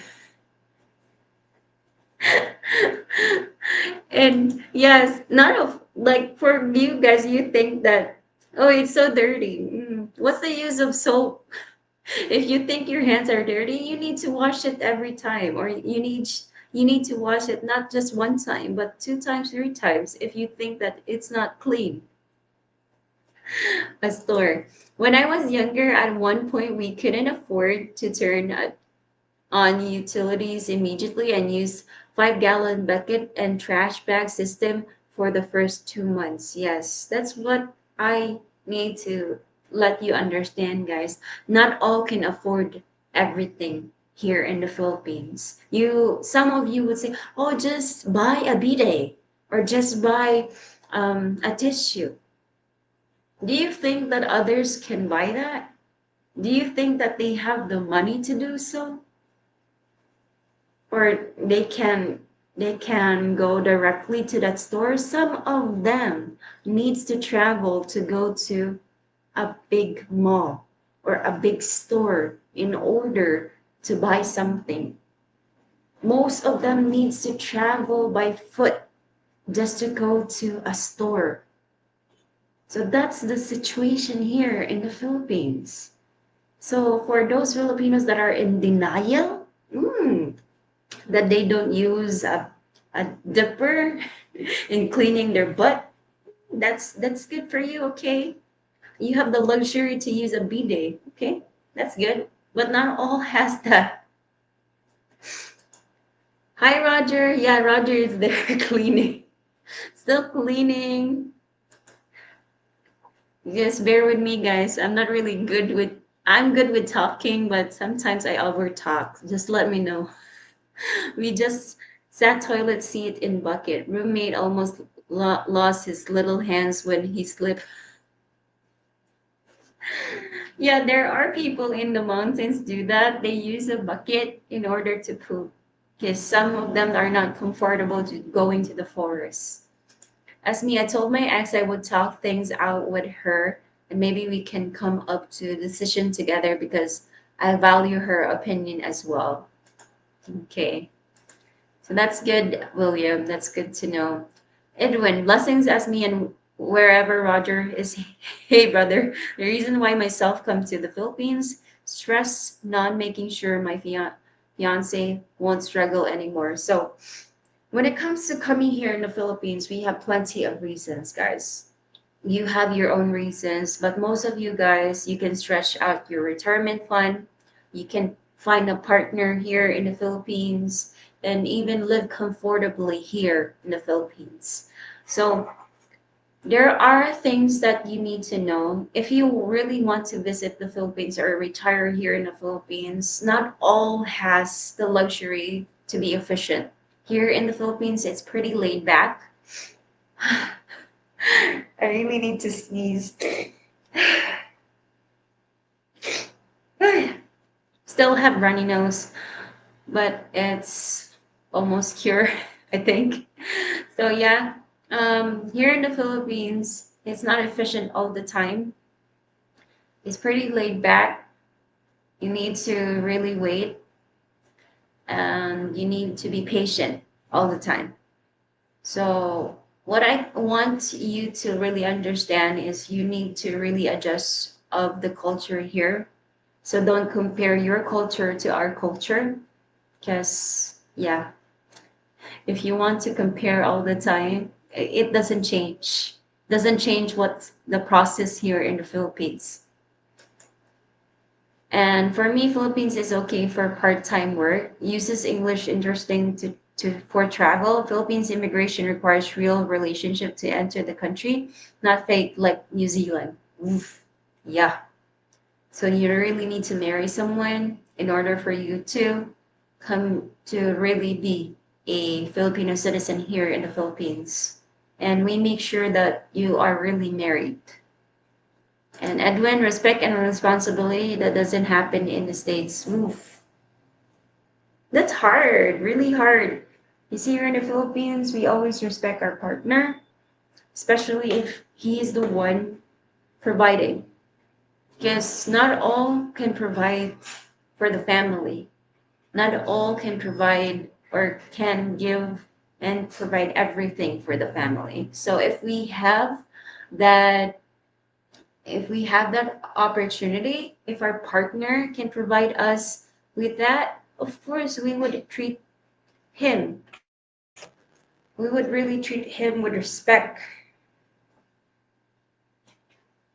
And yes, none of like for you guys, you think that, oh, it's so dirty. What's the use of soap? If you think your hands are dirty, you need to wash it every time, or you need to wash it not just one time, but two times, three times. If you think that it's not clean, a store. When I was younger, at one point we couldn't afford to turn on utilities immediately and use 5-gallon bucket and trash bag system for the first 2 months. Yes, that's what I need to let you understand, guys. Not all can afford everything here in the Philippines. Some of you would say, "Oh, just buy a bidet or just buy a tissue." Do you think that others can buy that? Do you think that they have the money to do so? Or they can go directly to that store. Some of them needs to travel to go to a big mall or a big store in order to buy something. Most of them needs to travel by foot just to go to a store. So that's the situation here in the Philippines. So for those Filipinos that are in denial, that they don't use a dipper in cleaning their butt, that's good for you. Okay, you have the luxury to use a bidet. Okay, that's good, but not all has that. Hi, Roger. Yeah, Roger is there cleaning. Still cleaning. Just bear with me, guys. I'm good with talking, but sometimes I over talk. Just let me know. We just sat toilet seat in bucket. Roommate almost lost his little hands when he slipped. Yeah, there are people in the mountains do that. They use a bucket in order to poop because some of them are not comfortable to going to the forest. As me, I told my ex I would talk things out with her and maybe we can come up to a decision together because I value her opinion as well. Okay. So that's good, William. That's good to know. Edwin, blessings as me and wherever Roger is. Hey, brother. The reason why myself come to the Philippines, stress, not making sure my fiance won't struggle anymore. So when it comes to coming here in the Philippines, we have plenty of reasons, guys. You have your own reasons, but most of you guys, you can stretch out your retirement fund. You can find a partner here in the Philippines and even live comfortably here in the Philippines. So there are things that you need to know. If you really want to visit the Philippines or retire here in the Philippines, not all has the luxury to be efficient. Here in the Philippines, it's pretty laid back. I really need to sneeze. Still have runny nose, but it's almost cured, I think. So yeah, here in the Philippines, it's not efficient all the time. It's pretty laid back. You need to really wait, and you need to be patient all the time. So what I want you to really understand is you need to really adjust of the culture here. So don't compare your culture to our culture, because yeah, if you want to compare all the time, it doesn't change. Doesn't change what's the process here in the Philippines. And for me, Philippines is okay for part-time work. Uses English interesting to for travel. Philippines immigration requires real relationship to enter the country, not fake like New Zealand. Oof. Yeah. So you really need to marry someone in order for you to come to really be a Filipino citizen here in the Philippines. And we make sure that you are really married. And Edwin, respect and responsibility that doesn't happen in the States. Oof. That's hard, really hard. You see, here in the Philippines, we always respect our partner, especially if he is the one providing. Because not all can provide for the family. Not all can provide or can give and provide everything for the family. So that if we have that opportunity, if our partner can provide us with that, of course we would treat him. We would really treat him with respect.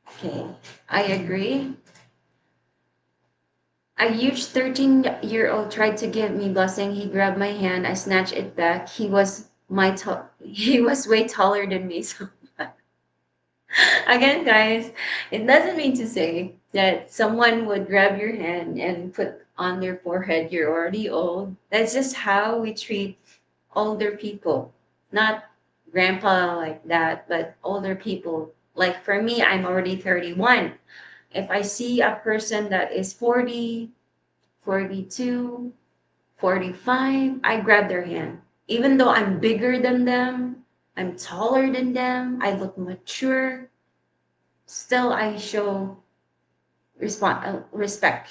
Okay, I agree. A huge 13-year-old tried to give me blessing. He grabbed my hand. I snatched it back. He was way taller than me. So again, guys, it doesn't mean to say that someone would grab your hand and put on their forehead, you're already old. That's just how we treat older people. Not grandpa like that, but older people. Like for me, I'm already 31. If I see a person that is 40, 42, 45, I grab their hand. Even though I'm bigger than them, I'm taller than them, I look mature, still I show respect.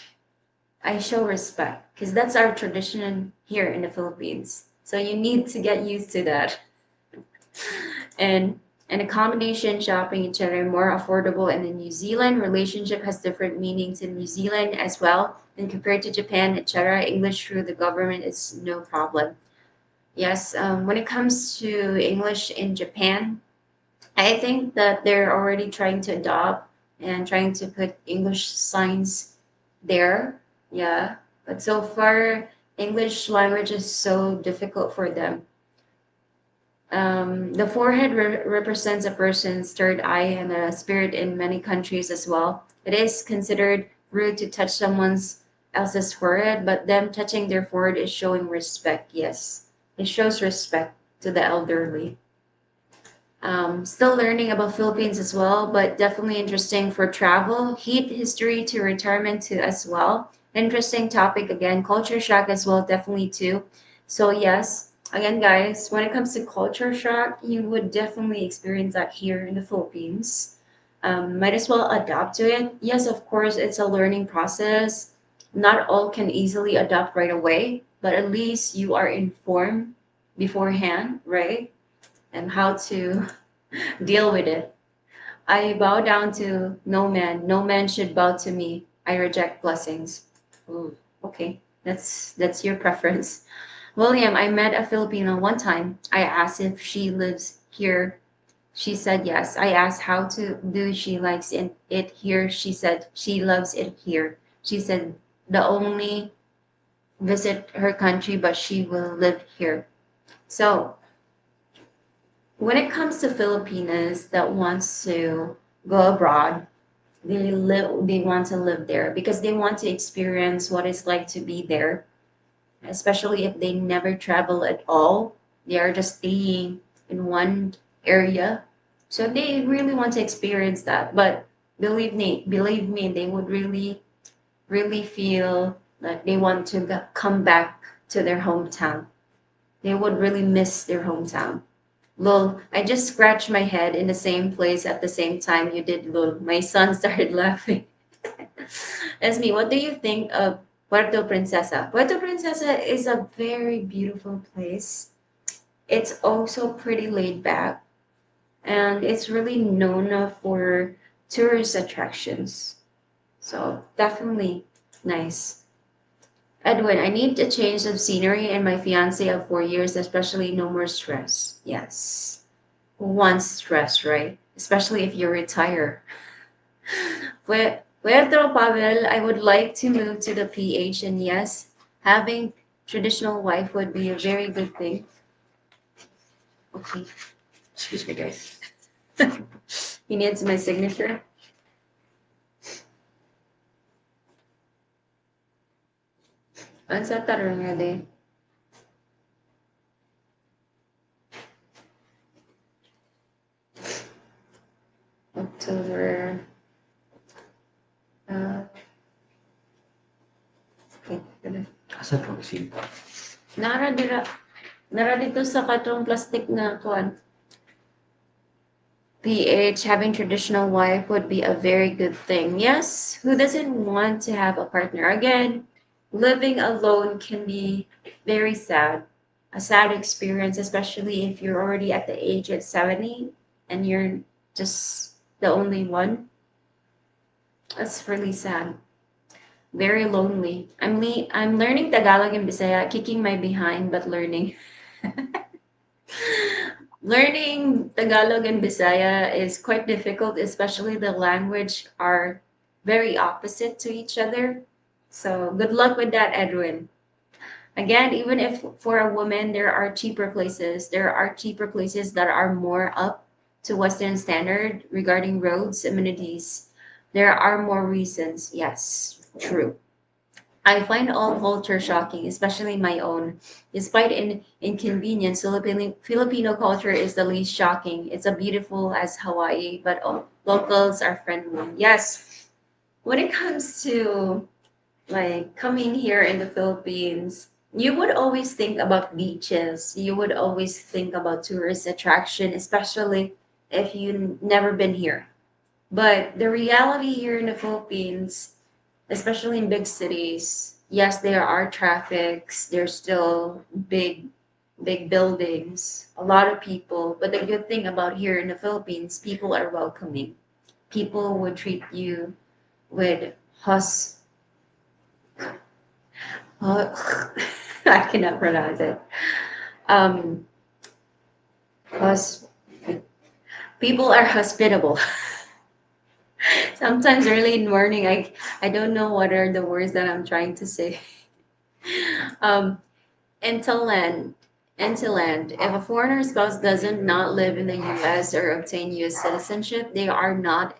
I show respect because that's our tradition here in the Philippines. So you need to get used to that. And accommodation, shopping, etc. more affordable. And in New Zealand, relationship has different meanings in New Zealand as well. And compared to Japan, etc., English through the government is no problem. Yes, when it comes to English in Japan, I think that they're already trying to adopt and trying to put English signs there. Yeah, but so far, English language is so difficult for them. The forehead represents a person's third eye and a spirit in many countries as well. It is considered rude to touch someone's else's forehead, but them touching their forehead is showing respect. Yes, it shows respect to the elderly. Still learning about Philippines as well, but definitely interesting for travel, heat history to retirement to as well. Interesting topic again, culture shock as well, definitely too. So yes, again, guys, when it comes to culture shock, you would definitely experience that here in the Philippines. Might as well adapt to it. Yes, of course, it's a learning process. Not all can easily adapt right away, but at least you are informed beforehand, right? And how to deal with it. I bow down to no man. No man should bow to me. I reject blessings. Ooh, okay. That's your preference. William, I met a Filipino one time. I asked if she lives here. She said yes. I asked how to do she likes it here. She said she loves it here. She said the only visit her country, but she will live here. So when it comes to Filipinas that wants to go abroad, they want to live there because they want to experience what it's like to be there, especially if they never travel at all. They are just staying in one area. So they really want to experience that. But believe me, they would really feel like they want to come back to their hometown. They would really miss their hometown. Lol, I just scratched my head in the same place at the same time you did, lol. My son started laughing. Esme, what do you think of Puerto Princesa? Puerto Princesa is a very beautiful place. It's also pretty laid back, and it's really known for tourist attractions. So definitely nice. Edwin, I need a change of scenery and my fiance of 4 years, especially no more stress. Yes. Who wants stress, right? Especially if you retire. Puerto Pavel, I would like to move to the PH, and yes, having traditional wife would be a very good thing. Okay, Excuse me, guys. he needs my signature. Ang sa tarong nga day. October. Uh, okay, good. Asa to si? Nara dira. Nara dito sa katong plastic na kuan. PH, having traditional wife would be a very good thing. Yes, who doesn't want to have a partner? Again, living alone can be very sad. A sad experience, especially if you're already at the age of 70 and you're just the only one. That's really sad. Very lonely. I'm learning Tagalog and Bisaya, kicking my behind, but learning. Learning Tagalog and Bisaya is quite difficult, especially the language are very opposite to each other. So good luck with that, Edwin. Again, even if for a woman there are cheaper places that are more up to Western standard regarding roads, amenities. There are more reasons. Yes, true. I find all culture shocking, especially my own. Despite inconvenience, Filipino culture is the least shocking. It's as beautiful as Hawaii, but locals are friendly. Yes, when it comes to like coming here in the Philippines, you would always think about beaches. You would always think about tourist attraction, especially if you never been here. But the reality here in the Philippines, especially in big cities, yes, there are traffics, there's still big buildings, a lot of people. But the good thing about here in the Philippines, people are welcoming. People would treat you with hus I cannot pronounce it. Um hus People are hospitable. Sometimes early in the morning I don't know what are the words that I'm trying to say. Um Intel And to land, if a foreigner spouse doesn't not live in the U.S. or obtain U.S. citizenship, they are not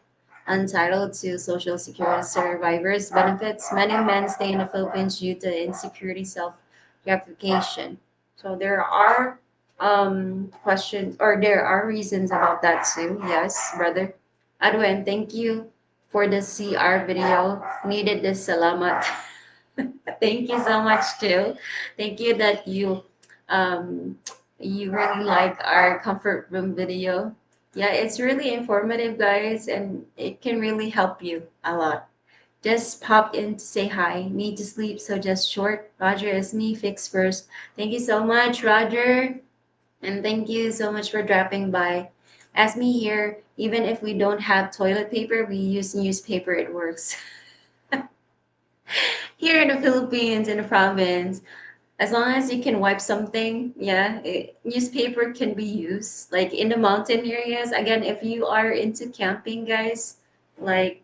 entitled to Social Security survivors benefits. Many men stay in the Philippines due to insecurity, self-gratification. So there are questions or there are reasons about that too. Yes, brother. Adwin, thank you for the CR video. Needed this salamat. Thank you so much too. Thank you that um you really like our comfort room video. Yeah, it's really informative, guys, and it can really help you a lot. Just pop in to say hi. Need to sleep, so just short. Roger is me. Fix first. Thank you so much, Roger, and thank you so much for dropping by. As me here, even if we don't have toilet paper, we use newspaper. It works. Here in the Philippines, in the province, as long as you can wipe something, yeah, newspaper can be used. Like in the mountain areas, again, if you are into camping, guys, like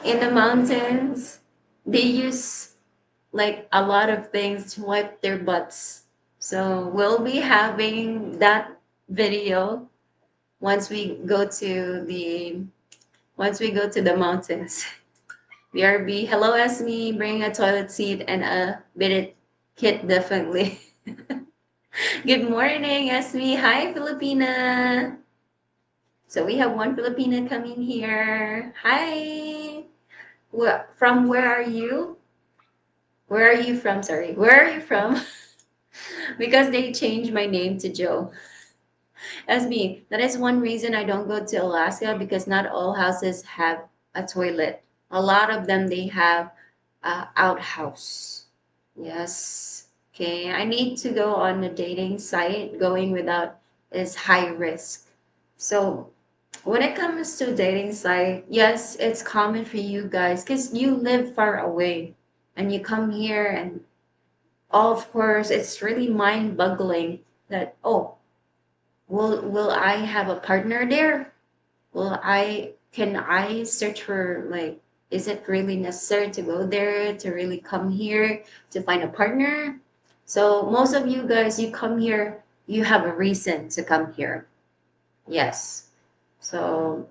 in the mountains, they use like a lot of things to wipe their butts. So we'll be having that video once we go to the mountains. BRB, hello Esme, bring a toilet seat and a bit kit definitely. Good morning, Esme. Hi, Filipina. So we have one Filipina coming here. Hi. From where are you? Where are you from? Sorry. Where are you from? Because they changed my name to Joe. Esme, that is one reason I don't go to Alaska because not all houses have a toilet. A lot of them they have outhouse. Yes. Okay. I need to go on a dating site. Going without is high risk. So when it comes to dating site, yes, it's common for you guys because you live far away and you come here and of course it's really mind-boggling that oh, will I have a partner there? Will I can I search for like is it really necessary to go there to really come here to find a partner? So most of you guys you come here you have a reason to come here. Yes. So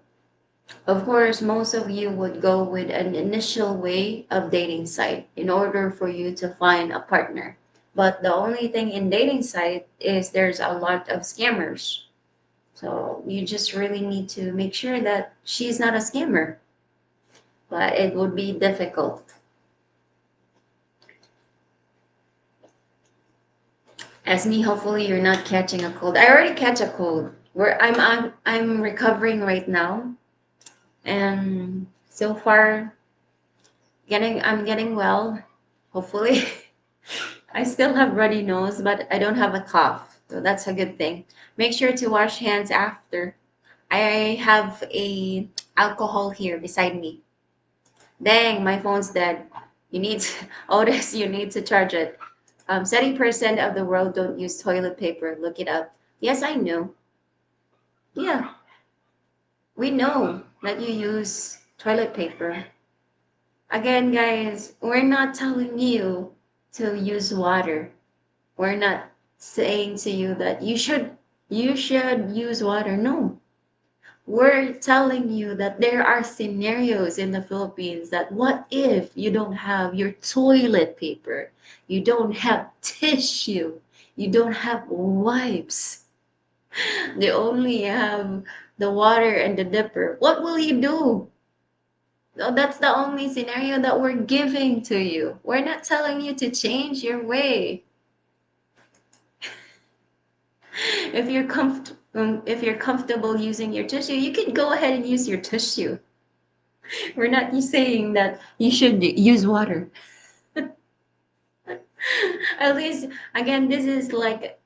of course most of you would go with an initial way of dating site in order for you to find a partner. But the only thing in dating site is there's a lot of scammers. So you just really need to make sure that she's not a scammer, but it would be difficult. As me, hopefully you're not catching a cold. I already catch a cold. Where I'm recovering right now, and so far I'm getting well. Hopefully, I still have runny nose, but I don't have a cough, so that's a good thing. Make sure to wash hands after. I have a alcohol here beside me. Dang, my phone's dead. You need to, Otis, you need to charge it. 70% of the world don't use toilet paper. Look it up. Yes, I know. Yeah, we know that you use toilet paper. Again, guys, we're not telling you to use water. We're not saying to you that you should use water. No, we're telling you that there are scenarios in the Philippines that what if you don't have your toilet paper, you don't have tissue, you don't have wipes, they only have the water and the dipper. What will you do? No, that's the only scenario that we're giving to you. We're not telling you to change your way. If you're comfortable using your tissue, you can go ahead and use your tissue. We're not saying that you should use water. At least, again, this is like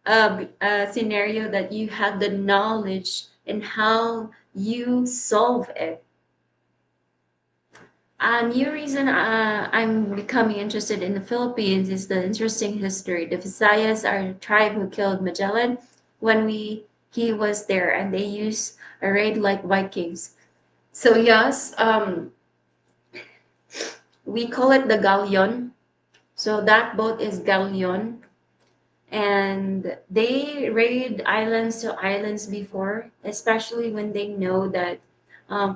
a scenario that you have the knowledge and how you solve it. A new reason I'm becoming interested in the Philippines is the interesting history. The Visayas are a tribe who killed Magellan when he was there, and they used a raid like Vikings. So yes, we call it the galleon. So that boat is galleon, and they raid islands to islands before, especially when they know that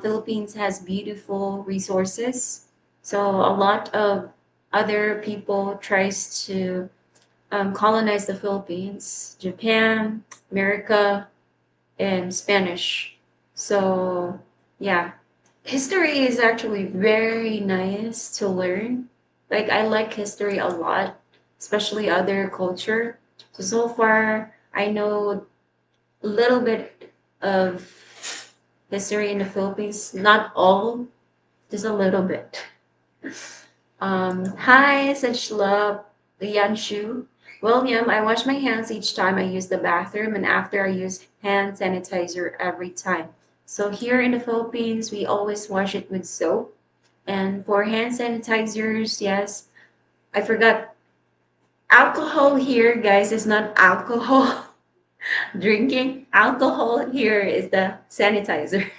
Philippines has beautiful resources. So a lot of other people tries to colonize the Philippines, Japan, America, and Spanish. So yeah, history is actually very nice to learn. Like I like history a lot, especially other culture. So far I know a little bit of history in the Philippines, not all, just a little bit. Hi, such love, Yanshu. William, I wash my hands each time I use the bathroom, and after I use hand sanitizer every time. So here in the Philippines, we always wash it with soap. And for hand sanitizers, yes, I forgot. Alcohol here, guys, is not alcohol. Drinking alcohol here is the sanitizer.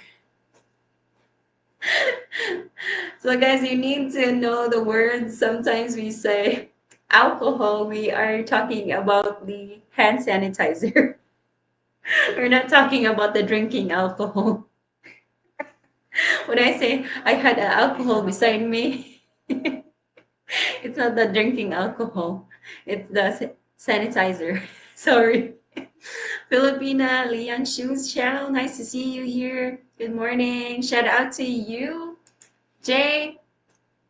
So, guys, you need to know the words. Sometimes we say alcohol, we are talking about the hand sanitizer. We're not talking about the drinking alcohol. When I say I had alcohol beside me, it's not the drinking alcohol, it's the sanitizer. Sorry. Filipina Lian Shoes Channel, nice to see you here. Good morning. Shout out to you, Jay.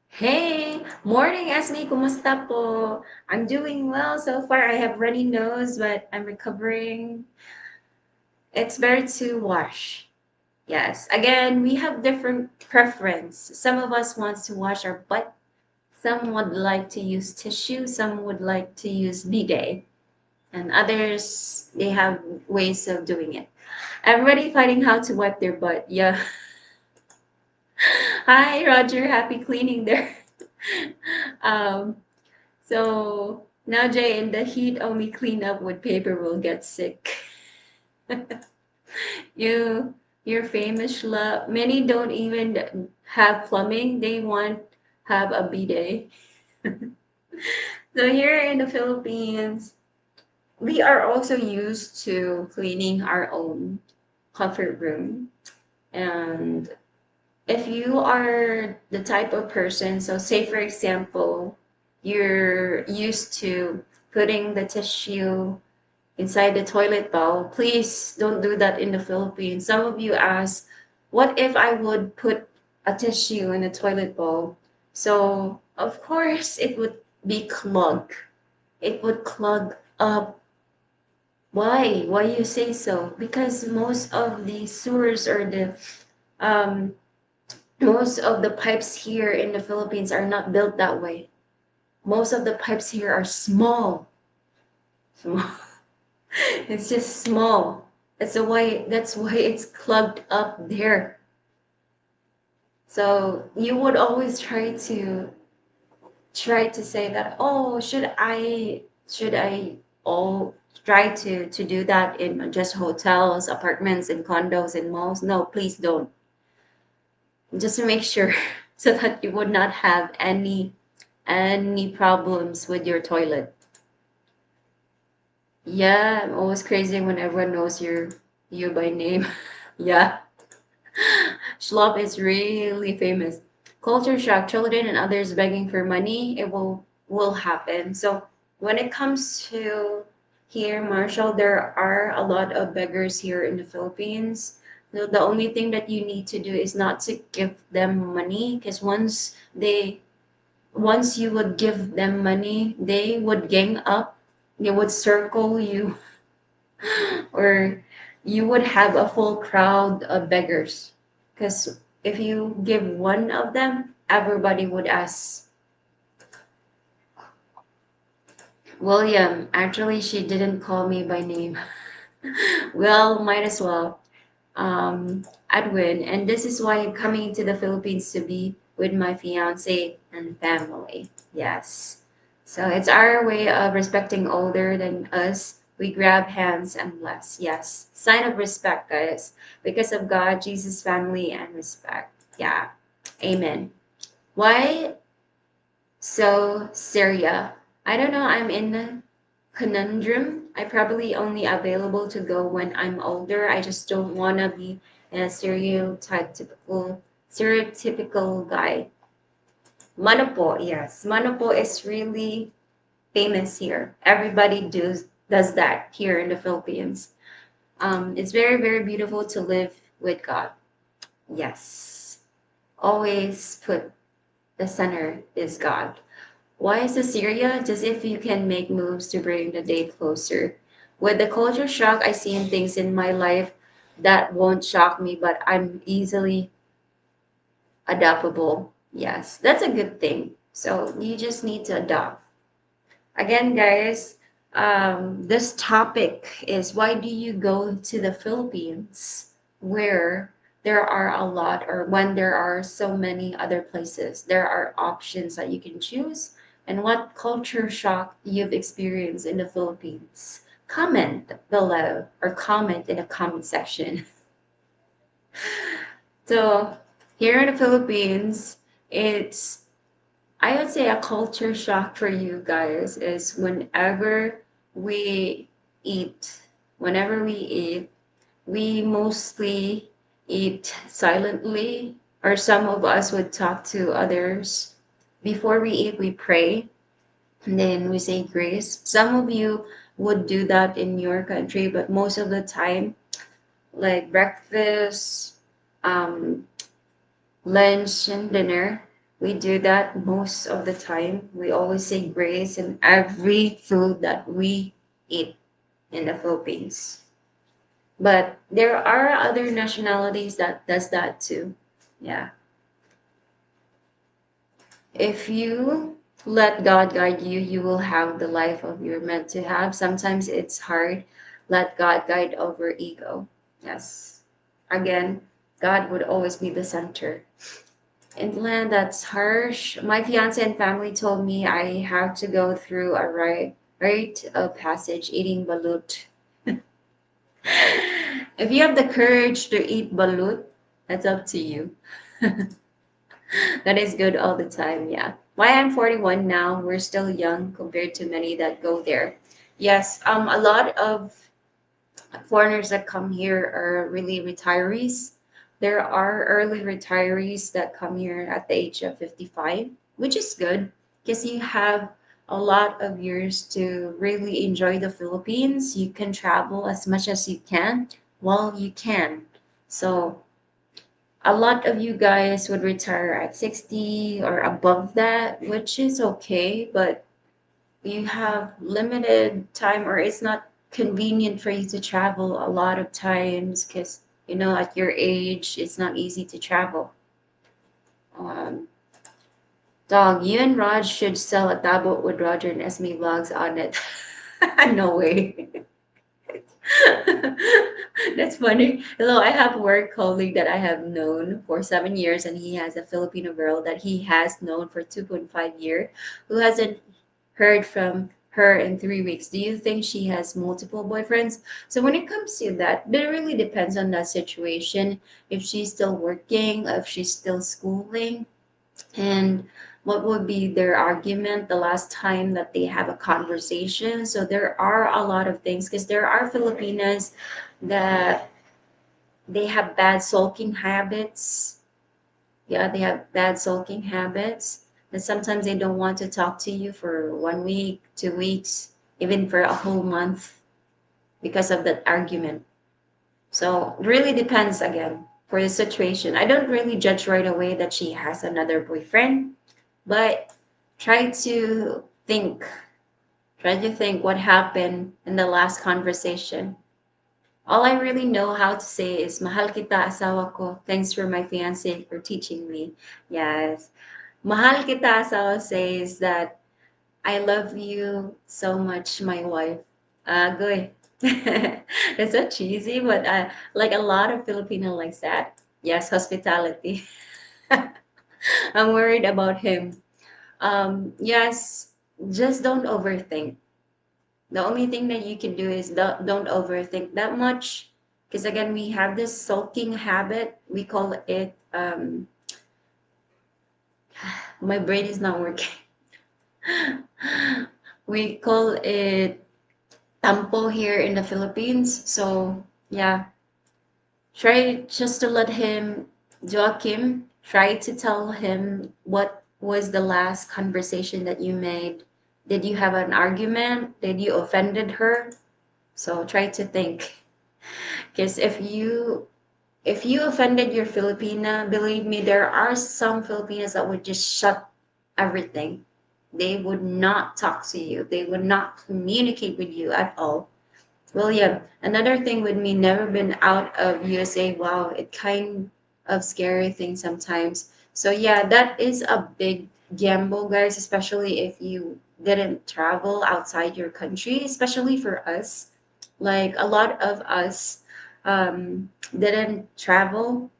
Hey, morning, Asmi. Kumusta po? I'm doing well so far. I have runny nose, but I'm recovering. It's better to wash. Yes. Again, we have different preference. Some of us wants to wash our butt. Some would like to use tissue. Some would like to use bidet. And others, they have ways of doing it. Everybody fighting how to wipe their butt. Yeah. Hi, Roger. Happy cleaning there. um, So now, Jay, in the heat, only clean up with paper will get sick. you, you're famous, Shla. Many don't even have plumbing. They want have a bidet. So here in the Philippines, we are also used to cleaning our own comfort room. And if you are the type of person, so say for example, you're used to putting the tissue inside the toilet bowl, please don't do that in the Philippines. Some of you ask, what if I would put a tissue in a toilet bowl? So, of course, it would be clogged. It would clog up. Why? Why you say so? Because most of the sewers or the um, most of the pipes here in the Philippines are not built that way. Most of the pipes here are small. Small. It's just small. That's why it's clogged up there. So you would always try to say that, oh, should I all try to do that in just hotels, apartments, and condos and malls? No, please don't. Just to make sure so that you would not have any problems with your toilet. Yeah, I'm always crazy when everyone knows you by name. Yeah. Schlop is really famous. Culture shock, children and others begging for money, it will happen. So when it comes to here, Marshall, there are a lot of beggars here in the Philippines. So the only thing that you need to do is not to give them money, because once you would give them money, they would gang up, they would circle you, or you would have a full crowd of beggars. Because if you give one of them, everybody would ask. William, actually, she didn't call me by name. Well, might as well. Edwin, and this is why I'm coming to the Philippines to be with my fiance and family. Yes. So it's our way of respecting older than us. We grab hands and bless. Yes. Sign of respect, guys. Because of God, Jesus, family, and respect. Yeah. Amen. Why so Syria? I don't know. I'm in conundrum. I probably only available to go when I'm older. I just don't want to be a stereotypical guy. Mano Po, yes. Mano Po is really famous here. Everybody does that here in the Philippines. It's very, very beautiful to live with God. Yes. Always put the center is God. Why is Assyria? Just if you can make moves to bring the day closer. With the culture shock, I see in things in my life that won't shock me, but I'm easily adaptable. Yes, that's a good thing. So you just need to adapt. Again, guys, this topic is why do you go to the Philippines where there are a lot, or when there are so many other places, there are options that you can choose, and what culture shock you've experienced in the Philippines? Comment below or comment in the comment section. So, here in the Philippines, it's I would say a culture shock for you guys is we eat, whenever we eat, we mostly eat silently, or some of us would talk to others. Before we eat, we pray, and then we say grace. Some of you would do that in your country, but most of the time, like breakfast, um, lunch and dinner. We do that most of the time. We always say grace in every food that we eat in the Philippines. But there are other nationalities that does that too. Yeah. If you let God guide you, you will have the life of you're meant to have. Sometimes it's hard. Let God guide over ego. Yes. Again, God would always be the center. In land that's harsh. My fiance and family told me I have to go through a rite of passage eating balut. If you have the courage to eat balut, that's up to you. That is good all the time, yeah. Why I'm 41 now, we're still young compared to many that go there. Yes, a lot of foreigners that come here are really retirees. There are early retirees that come here at the age of 55, which is good because you have a lot of years to really enjoy the Philippines. You can travel as much as you can while you can. So, a lot of you guys would retire at 60 or above that, which is okay, but you have limited time, or it's not convenient for you to travel a lot of times because at your age it's not easy to travel. um Dog, you and Raj should sell a tabo with Roger&Ismi vlogs on it. No way. That's funny. Hello, I have a work colleague that I have known for 7 years, and he has a Filipino girl that he has known for 2.5 years who hasn't heard from her in 3 weeks. Do you think she has multiple boyfriends? So when it comes to that, it really depends on that situation. If she's still working, if she's still schooling, and what would be their argument the last time that they have a conversation. So there are a lot of things because there are Filipinas that they have bad sulking habits. Yeah, they have bad sulking habits. And sometimes they don't want to talk to you for 1 week, 2 weeks, even for a whole month because of that argument. So it really depends again for the situation. I don't really judge right away that she has another boyfriend, but try to think, try to think what happened in the last conversation. All I really know how to say is mahal kita asawa ko. Thanks for my fiance for teaching me. Yes. Mahal kita asawa says that I love you so much, my wife. Good. It's so cheesy, but like a lot of Filipino likes that. Yes, hospitality. I'm worried about him. Yes, just don't overthink. The only thing that you can do is don't overthink that much. Because again, we have this sulking habit. We call it, my brain is not working. We call it tampo here in the Philippines. So yeah, try just to let him, Joachim, try to tell him what was the last conversation that you made. Did you have an argument? Did you offended her? So try to think. Because if you offended your Filipina, believe me, there are some Filipinas that would just shut everything. They would not talk to you. They would not communicate with you at all. Well, yeah. Another thing with me never been out of USA. Wow, it kind of scary thing sometimes. So yeah, that is a big gamble, guys, especially if you didn't travel outside your country, especially for us. Like a lot of us didn't travel.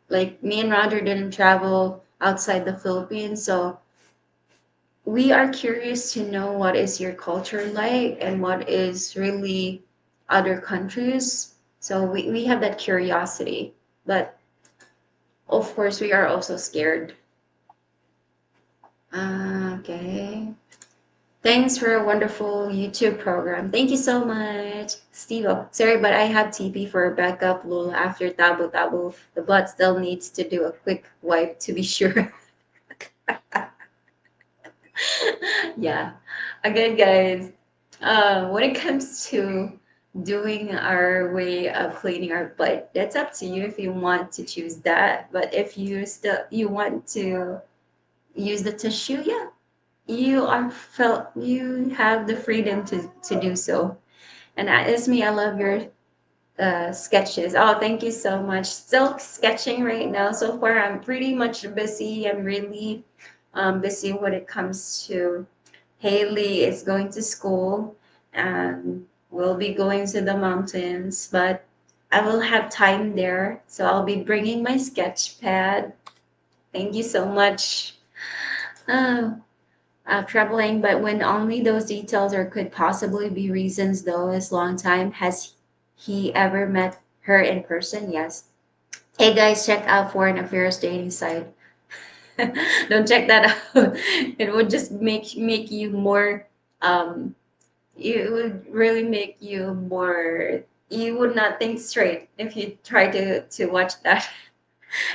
Like me and Roger didn't travel outside the Philippines, so we are curious to know what is your culture like and what is really other countries. So we have that curiosity, but of course we are also scared. Okay. Thanks for a wonderful YouTube program. Thank you so much, Steve. Oh, sorry, but I have TP for a backup lul after tabo tabo. The butt still needs to do a quick wipe to be sure. Yeah. Again, guys, when it comes to doing our way of cleaning our butt, that's up to you if you want to choose that. But if you want to use the tissue, yeah, you have the freedom to do so. And Ismi, I love your sketches. Oh, thank you so much. Still sketching right now. So far, I'm pretty much busy. I'm really busy when it comes to Haley is going to school and we'll be going to the mountains, but I will have time there. So I'll be bringing my sketch pad. Thank you so much. Oh, troubling, but when only those details or could possibly be reasons, though, is long time. Has he ever met her in person? Yes. Hey guys, check out Foreign Affairs dating site. Don't check that out. It would just make you more um it would really make you more you would not think straight if you try to watch that.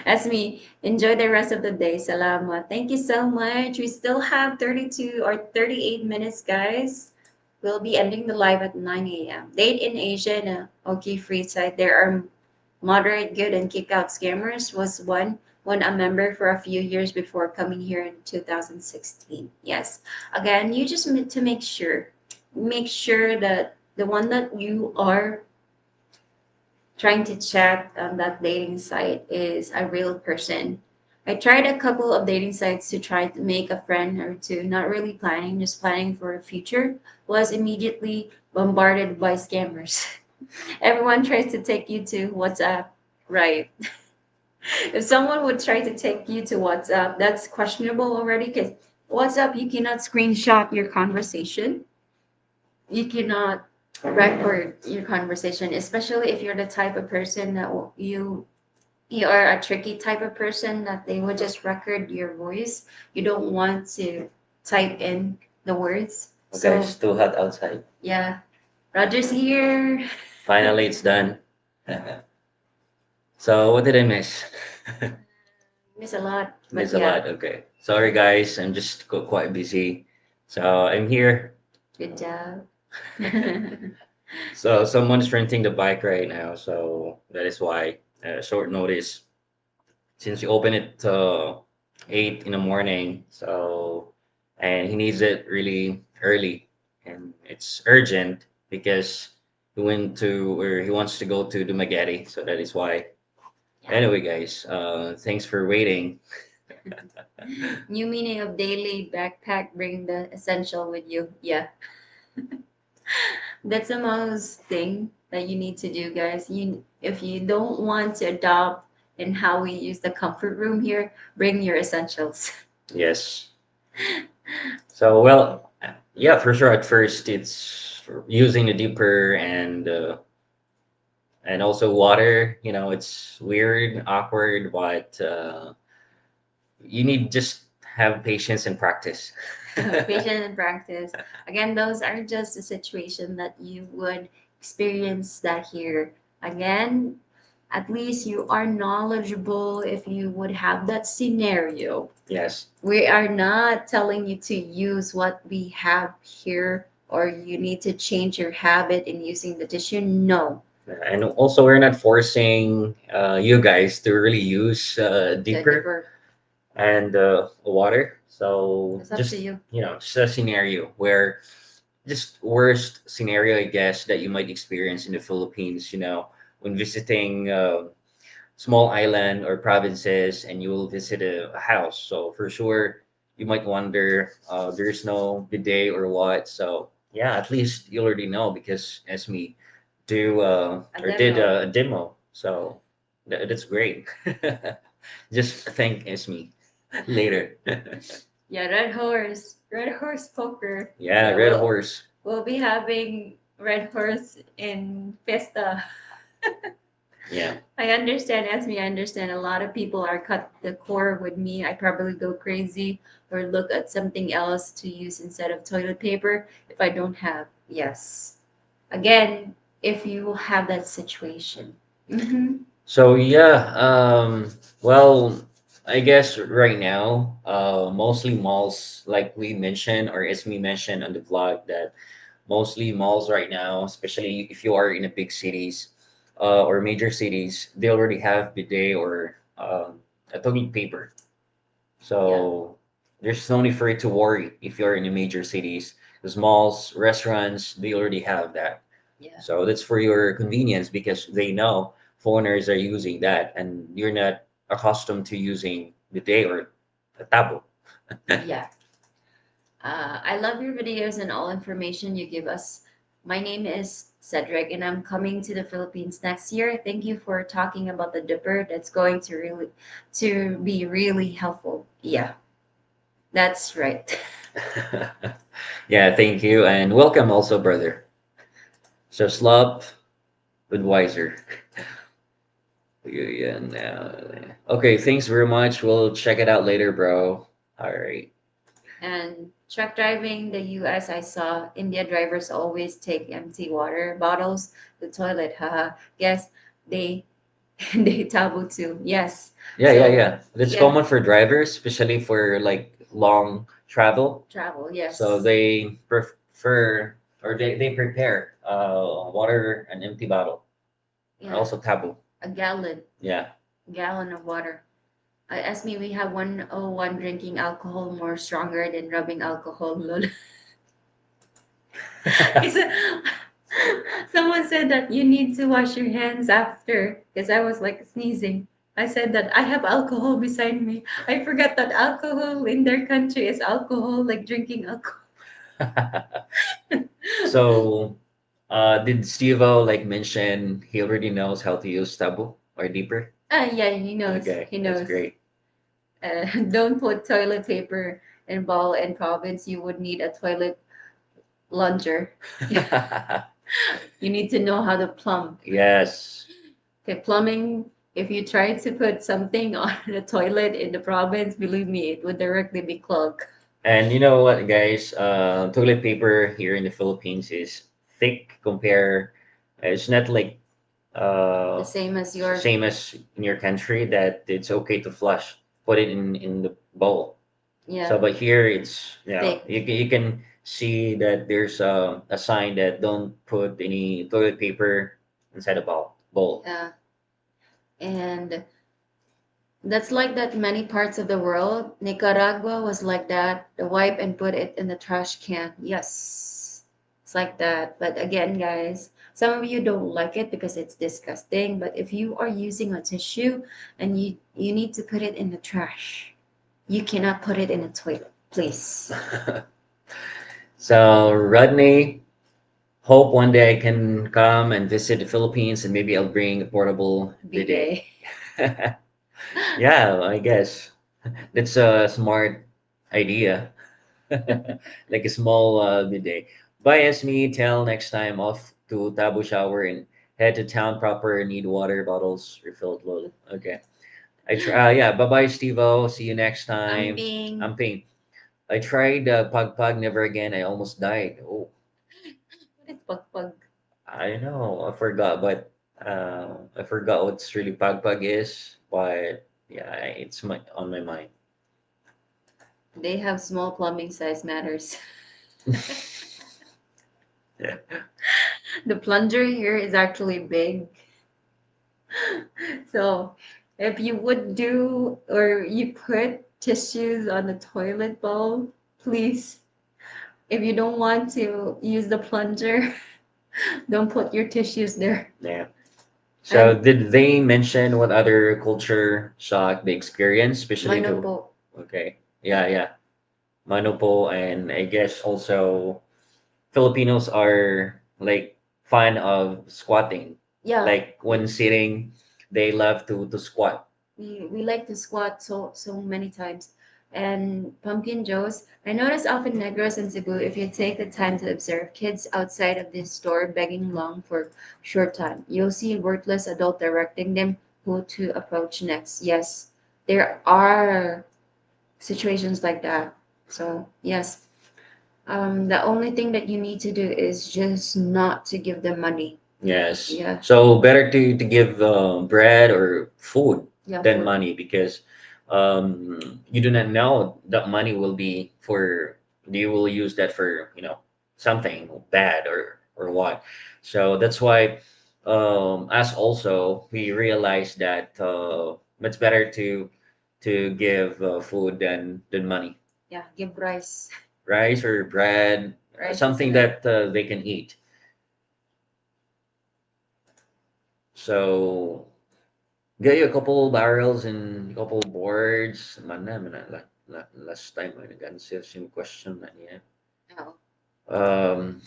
As me, enjoy the rest of the day. Salamat. Thank you so much. We still have 32 or 38 minutes, guys. We'll be ending the live at 9 a.m. Date in Asia and okay free side. There are moderate good and kick out scammers was one a member for a few years before coming here in 2016. Yes. Again, you just need to make sure that the one that you are trying to chat on that dating site is a real person. I tried a couple of dating sites to try to make a friend or two, not really planning, just planning for a future, was immediately bombarded by scammers. Everyone tries to take you to WhatsApp, right? If someone would try to take you to WhatsApp, that's questionable already because WhatsApp, you cannot screenshot your conversation. You cannot record your conversation, especially if you're the type of person that you are a tricky type of person that they would just record your voice. You don't want to type in the words. Okay, So it's too hot outside. yeah, Roger's here. Finally, it's done. So, what did I miss? Miss a lot, but Miss a yeah, lot. Okay. Sorry, guys. I'm just quite busy. So, I'm here. good job. So, someone's renting the bike right now. So, that is why, short notice. Since you open it 8 in the morning. So, and he needs it really early. And it's urgent because he wants to go to the Magadi. So, that is why. Yeah. Anyway, guys, thanks for waiting. New meaning of daily backpack, bring the essential with you. Yeah. That's the most thing that you need to do, guys. If you don't want to adopt in how we use the comfort room here, bring your essentials. Yes. So, well, yeah, for sure. At first, it's using the dipper and also water. It's weird, awkward, but you need just have patience and practice. Patient and practice. Again, those are just a situation that you would experience that here. Again, at least you are knowledgeable if you would have that scenario. Yes. We are not telling you to use what we have here or you need to change your habit in using the tissue. No, And also, we're not forcing you guys to really use the deeper dipper. and water. So It's up to just, you. just a scenario where just worst scenario, I guess, that you might experience in the Philippines, when visiting small island or provinces and you will visit a house. So for sure, you might wonder, there's no bidet or what. So yeah, at least you already know because as me do A or did demo. a demo. So that's great. Just thank Esme later. Yeah, red horse. Red horse poker. Yeah, Yeah, red horse. we'll be having red horse in Festa. Yeah. I understand, as me, I understand a lot of people are cut the core with me. I probably go crazy or look at something else to use instead of toilet paper if I don't have. Yes. Again, if you have that situation. Mm-hmm. So yeah, well, I guess right now, mostly malls, like we mentioned, or Esme mentioned on the vlog, that mostly malls right now, especially if you are in a big cities, or major cities, they already have bidet or a toilet paper. Yeah. So there's no need for you to worry if you're in the major cities. Because malls, restaurants, they already have that. Yeah. So that's for your convenience because they know foreigners are using that and you're not accustomed to using the day or a tabo. Yeah. I love your videos and all information you give us. My name is Cedric, and I'm coming to the Philippines next year. Thank you for talking about the dipper. That's going to be really helpful. Yeah, that's right. Yeah, thank you. And welcome also, brother. So Slop Budweiser. Yeah, now. Okay, thanks very much. We'll check it out later, bro. All right. And truck driving the US, I saw India drivers always take empty water bottles to the toilet. Haha. Guess they they taboo too. Yes. Yeah, yeah, So yeah. That's yeah, common for drivers, especially for like long travel. travel. So Yes. they prefer or they prepare water and empty bottle and Yeah, also taboo. a gallon. Yeah. Gallon of water. Ask me, we have 101 drinking alcohol more stronger than rubbing alcohol. Lol. Is it- Someone said that you need to wash your hands after because I was like sneezing. I said that I have alcohol beside me. I forgot that alcohol in their country is alcohol, like drinking alcohol. So did Steve-O like mention he already knows how to use taboo or deeper? Yeah, he knows. Okay, He that's knows. great. Don't put toilet paper in ball and province. You would need a toilet plunger. You need to know how to plumb. Yes. Okay, plumbing, if you try to put something on the toilet in the province, believe me, it would directly be clogged. And you know what, guys? Toilet paper here in the Philippines is thick compare. It's not like The uh, same as your, same as in your country that it's okay to flush, put it in the bowl. So, yeah, but here it's thick. you can see that there's a sign that don't put any toilet paper inside a bowl. And that's like that many parts of the world. Nicaragua was like that. The wipe and put it in the trash can. Yes, it's like that. But again, guys, some of you don't like it because it's disgusting. But if you are using a tissue and you need to put it in the trash, you cannot put it in the toilet, please. So Rodney, hope one day I can come and visit the Philippines and maybe I'll bring a portable bidet. Bidet. Yeah, I guess that's a smart idea. Like a small bidet. Bye, Esme. Till next time, off to Tabo Shower and head to town proper. Need water bottles refilled. Lol. Okay. I try. Yeah. Bye, bye, Stevo. See you next I'm time. being I'm Ping. I tried pug pug, never again. I almost died. Oh, What is pug pug? I know, I forgot, but I forgot what's really pug pug is. But yeah, it's my on my mind. They have small plumbing size matters. Yeah. The plunger here is actually big. So if you would do or you put tissues on the toilet bowl, please, if you don't want to use the plunger, don't put your tissues there. Yeah. So And did they mention what other culture shock they experienced, especially Mano to? Po, Okay. Yeah, yeah. Mano Po, and I guess also Filipinos are like fan of squatting. yeah, Like when sitting, they love to squat. we like to squat so many times. And pumpkin joes, I notice often Negros and Cebu, if you take the time to observe kids outside of this store begging long for short time, you'll see a worthless adult directing them who to approach next. Yes, there are situations like that. So yes, the only thing that you need to do is just not to give them money. Yes. Yeah, So better to give bread or food yeah, than for money because you do not know that money will be for you will use that for something bad or what. So that's why us also we realize that it's better to give food than money, yeah, give rice. rice or bread, Rice is something enough. that they can eat. So get you a couple barrels and a couple boards. Man, last time I nag-answer yung question na niya. Oh. Um,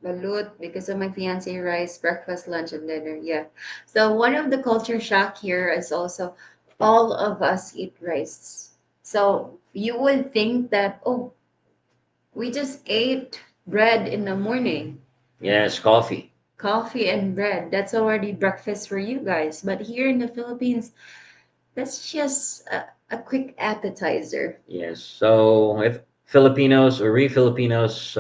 Balut because of my fiance rice, breakfast, lunch, and dinner. Yeah. So one of the culture shock here is also all of us eat rice. So you would think that, oh, we just ate bread in the morning, yes, coffee. coffee and bread. That's already breakfast for you guys. But here in the Philippines, that's just a quick appetizer. Yes. So if Filipinos or we Filipinos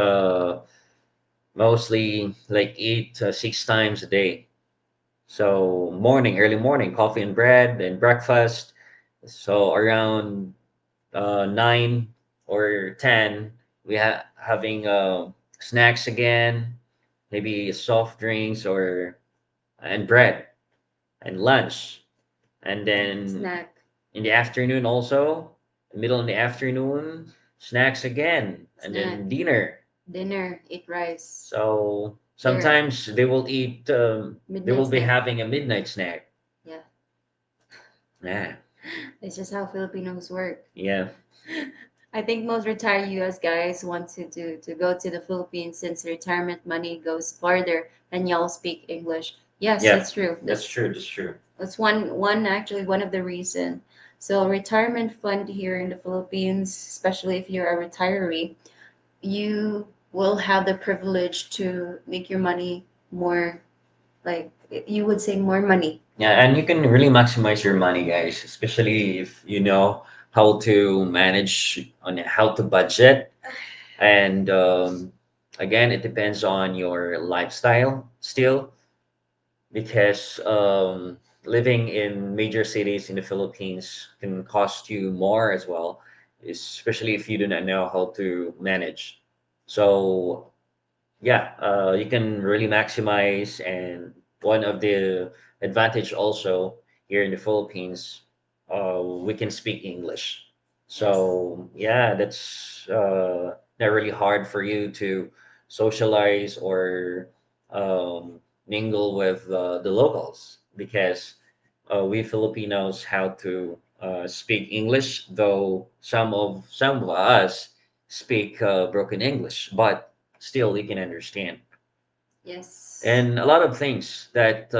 mostly like eat 6 times a day. So morning, early morning, coffee and bread, and breakfast. So around 9 or 10, we having snacks again, maybe soft drinks or and bread and lunch, and then Snack, in the afternoon also, middle in the afternoon, snacks again, and snack, then dinner. dinner, eat rice. So There, sometimes they will eat. They midnight will be snack. having a midnight snack. Yeah. Yeah, It's just how Filipinos work. yeah, I think most retired US guys want to go to the Philippines since retirement money goes farther and y'all speak English. Yes, yeah. that's true. That's true. That's true. That's one actually one of the reason. So retirement fund here in the Philippines, especially if you're a retiree, you will have the privilege to make your money more like you would say more money. Yeah, and you can really maximize your money, guys, especially if you know how to manage on how to budget. And again, it depends on your lifestyle still, because living in major cities in the Philippines can cost you more as well, especially if you do not know how to manage. So yeah, you can really maximize, and one of the advantage also here in the Philippines, we can speak English. Yes. So yeah, that's not really hard for you to socialize or um, mingle with the locals, because we Filipinos how to speak English, though some of us speak broken English, but still you can understand. Yes. And a lot of things that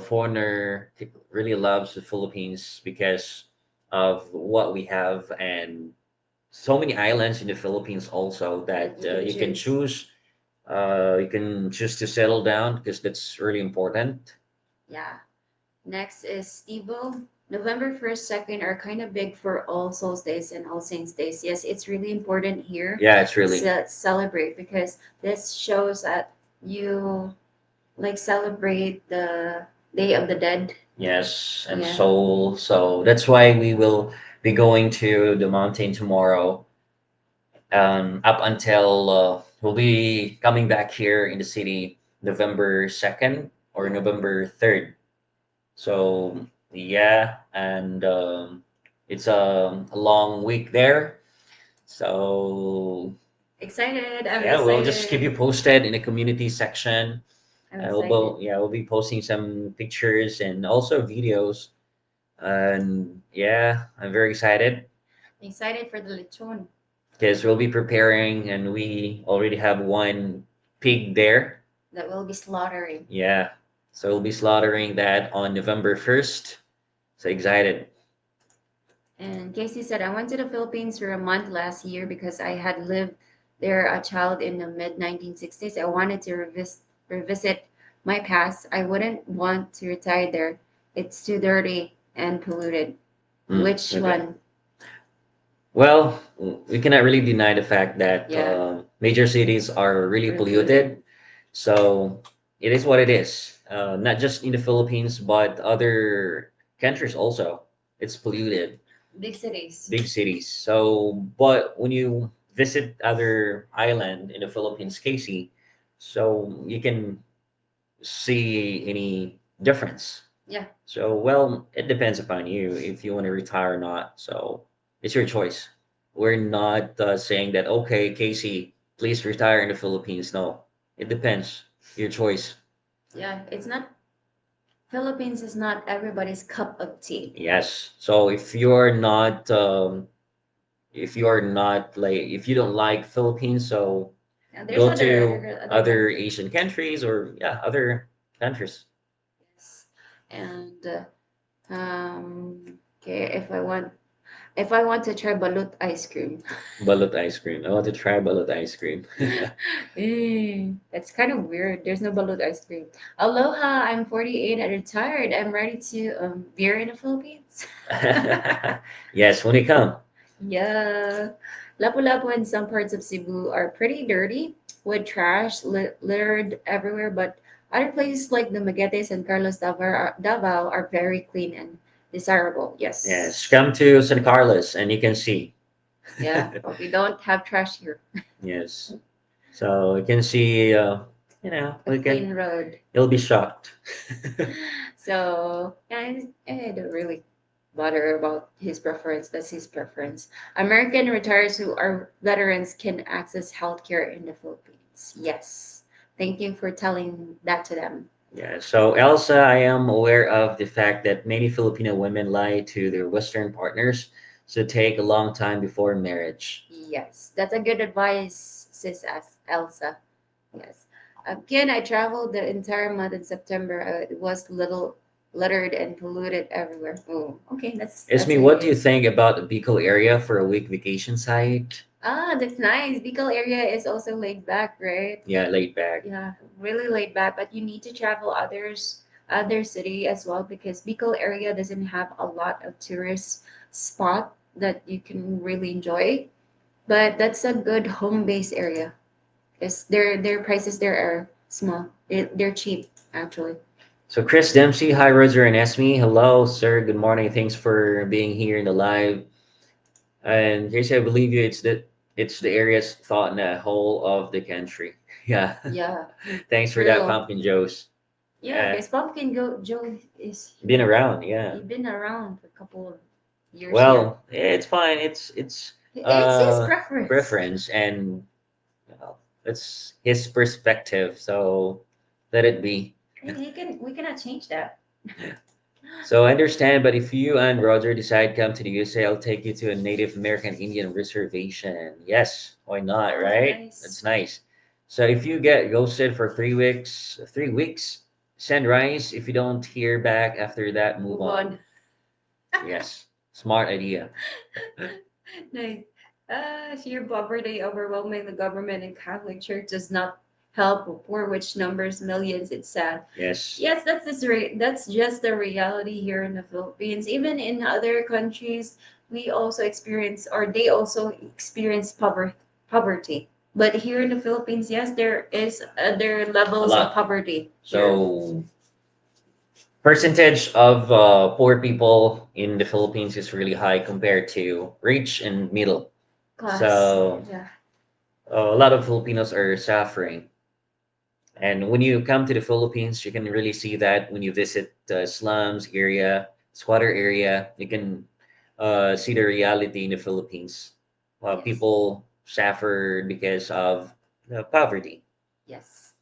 foreigner really loves the Philippines because of what we have, and so many islands in the Philippines also That that you can you can choose. choose. You can choose to settle down because that's really important. Yeah. Next is Steve-O. November 1st, 2nd are kind of big for All Souls Days and All Saints Days. Yes, it's really important here Yeah, it's really. to celebrate because this shows that you like celebrate the Day of the Dead. Yes, and Yeah. Seoul. So that's why we will be going to the mountain tomorrow. Up until we'll be coming back here in the city November 2nd or November 3rd. So yeah, and it's a long week there. So Excited. I'm yeah, we'll just keep you excited. posted in the community section. I'm excited. We'll be posting some pictures and also videos. And yeah, I'm very excited Excited for the lechon because we'll be preparing, and we already have one pig there. that we'll be slaughtering. Yeah, so we'll be slaughtering that on November 1st. So excited. And Casey said, I went to the Philippines for a month last year because I had lived there a child in the mid 1960s. I wanted to revisit my past. I wouldn't want to retire there. It's too dirty and polluted. Which Okay. one? Well, we cannot really deny the fact that Yeah, major cities are really really polluted. polluted. So it is what it is. Not just in the Philippines, but other countries also. It's polluted, Big cities. big cities. So, but when you visit other island in the Philippines, Casey, so you can see any difference. Yeah, So, well, it depends upon you if you want to retire or not. So, it's your choice. We're not saying that, okay, Casey, please retire in the Philippines. No, it depends. Your choice. yeah. It's not, Philippines is not everybody's cup of tea. Yes. So, if you're not like, if you don't like Philippines, so And there's go to other other countries. Asian countries or, yeah, other countries. Yes. And okay, if I want to try balut ice cream. Balut ice cream. I want to try balut ice cream. That's kind of weird. There's no balut ice cream. Aloha, I'm 48 and retired. I'm ready to beer in the Philippines. Yes, when you come. Yeah. Lapu-Lapu and some parts of Cebu are pretty dirty with trash littered everywhere, but other places like the Magetes and Davao are very clean and desirable. Yes, Yes. come to San Carlos and you can see. Yeah, but we don't have trash here. Yes. So you can see, A clean road. you'll be shocked. So yeah, I don't really bother about his preference. That's his preference. American retirees who are veterans can access healthcare in the Philippines. Yes. Thank you for telling that to them. Yeah, so Elsa, I am aware of the fact that many Filipino women lie to their Western partners, so take a long time before marriage. Yes, that's a good advice, Elsa. Yes. Again, I traveled the entire month in September. It was little littered and polluted everywhere. Oh, okay, that's Esme, a what do you good. think about the Bicol area for a week vacation site? Ah, that's nice. Bicol area is also laid back, right? Yeah, laid back. Yeah, really laid back. But you need to travel other city as well because Bicol area doesn't have a lot of tourist spot that you can really enjoy. But that's a good home base area because their prices there are small. They're cheap actually. So Chris Dempsey, hi Roger and Esme. Hello, sir. Good morning. Thanks for being here in the live. And here's I believe you. It's the area's thought in the whole of the country. Yeah. Yeah, Thanks for that, true. Pumpkin Joe's. Yeah, Yeah, because Pumpkin Go Joe is been around. Yeah. he's been around for a couple of years here. Well, it's fine. It's It's his preference. preference, and it's his perspective. So let it be. He can we cannot change that. So I understand, but if you and Roger decide to come to the USA, I'll take you to a Native American Indian reservation. Yes, why not, Oh, right? That's nice. nice. So if you get ghosted for 3 weeks, 3 weeks, send rice. If you don't hear back after that, move Move on. on. Yes, smart idea. Nice. Sheer poverty overwhelming the government and Catholic Church does not help poor which numbers millions. It's sad. Yes. Yes, that's just the reality here in the Philippines. Even in other countries, we also experience, or they also experience poverty. But here in the Philippines, yes, there is other A levels of lot. poverty here. So percentage of poor people in the Philippines is really high compared to rich and middle. Class, So yeah, a lot of Filipinos are suffering. And when you come to the Philippines, you can really see that when you visit the slums area, squatter area, you can see the reality in the Philippines. yes, People suffer because of poverty. yes.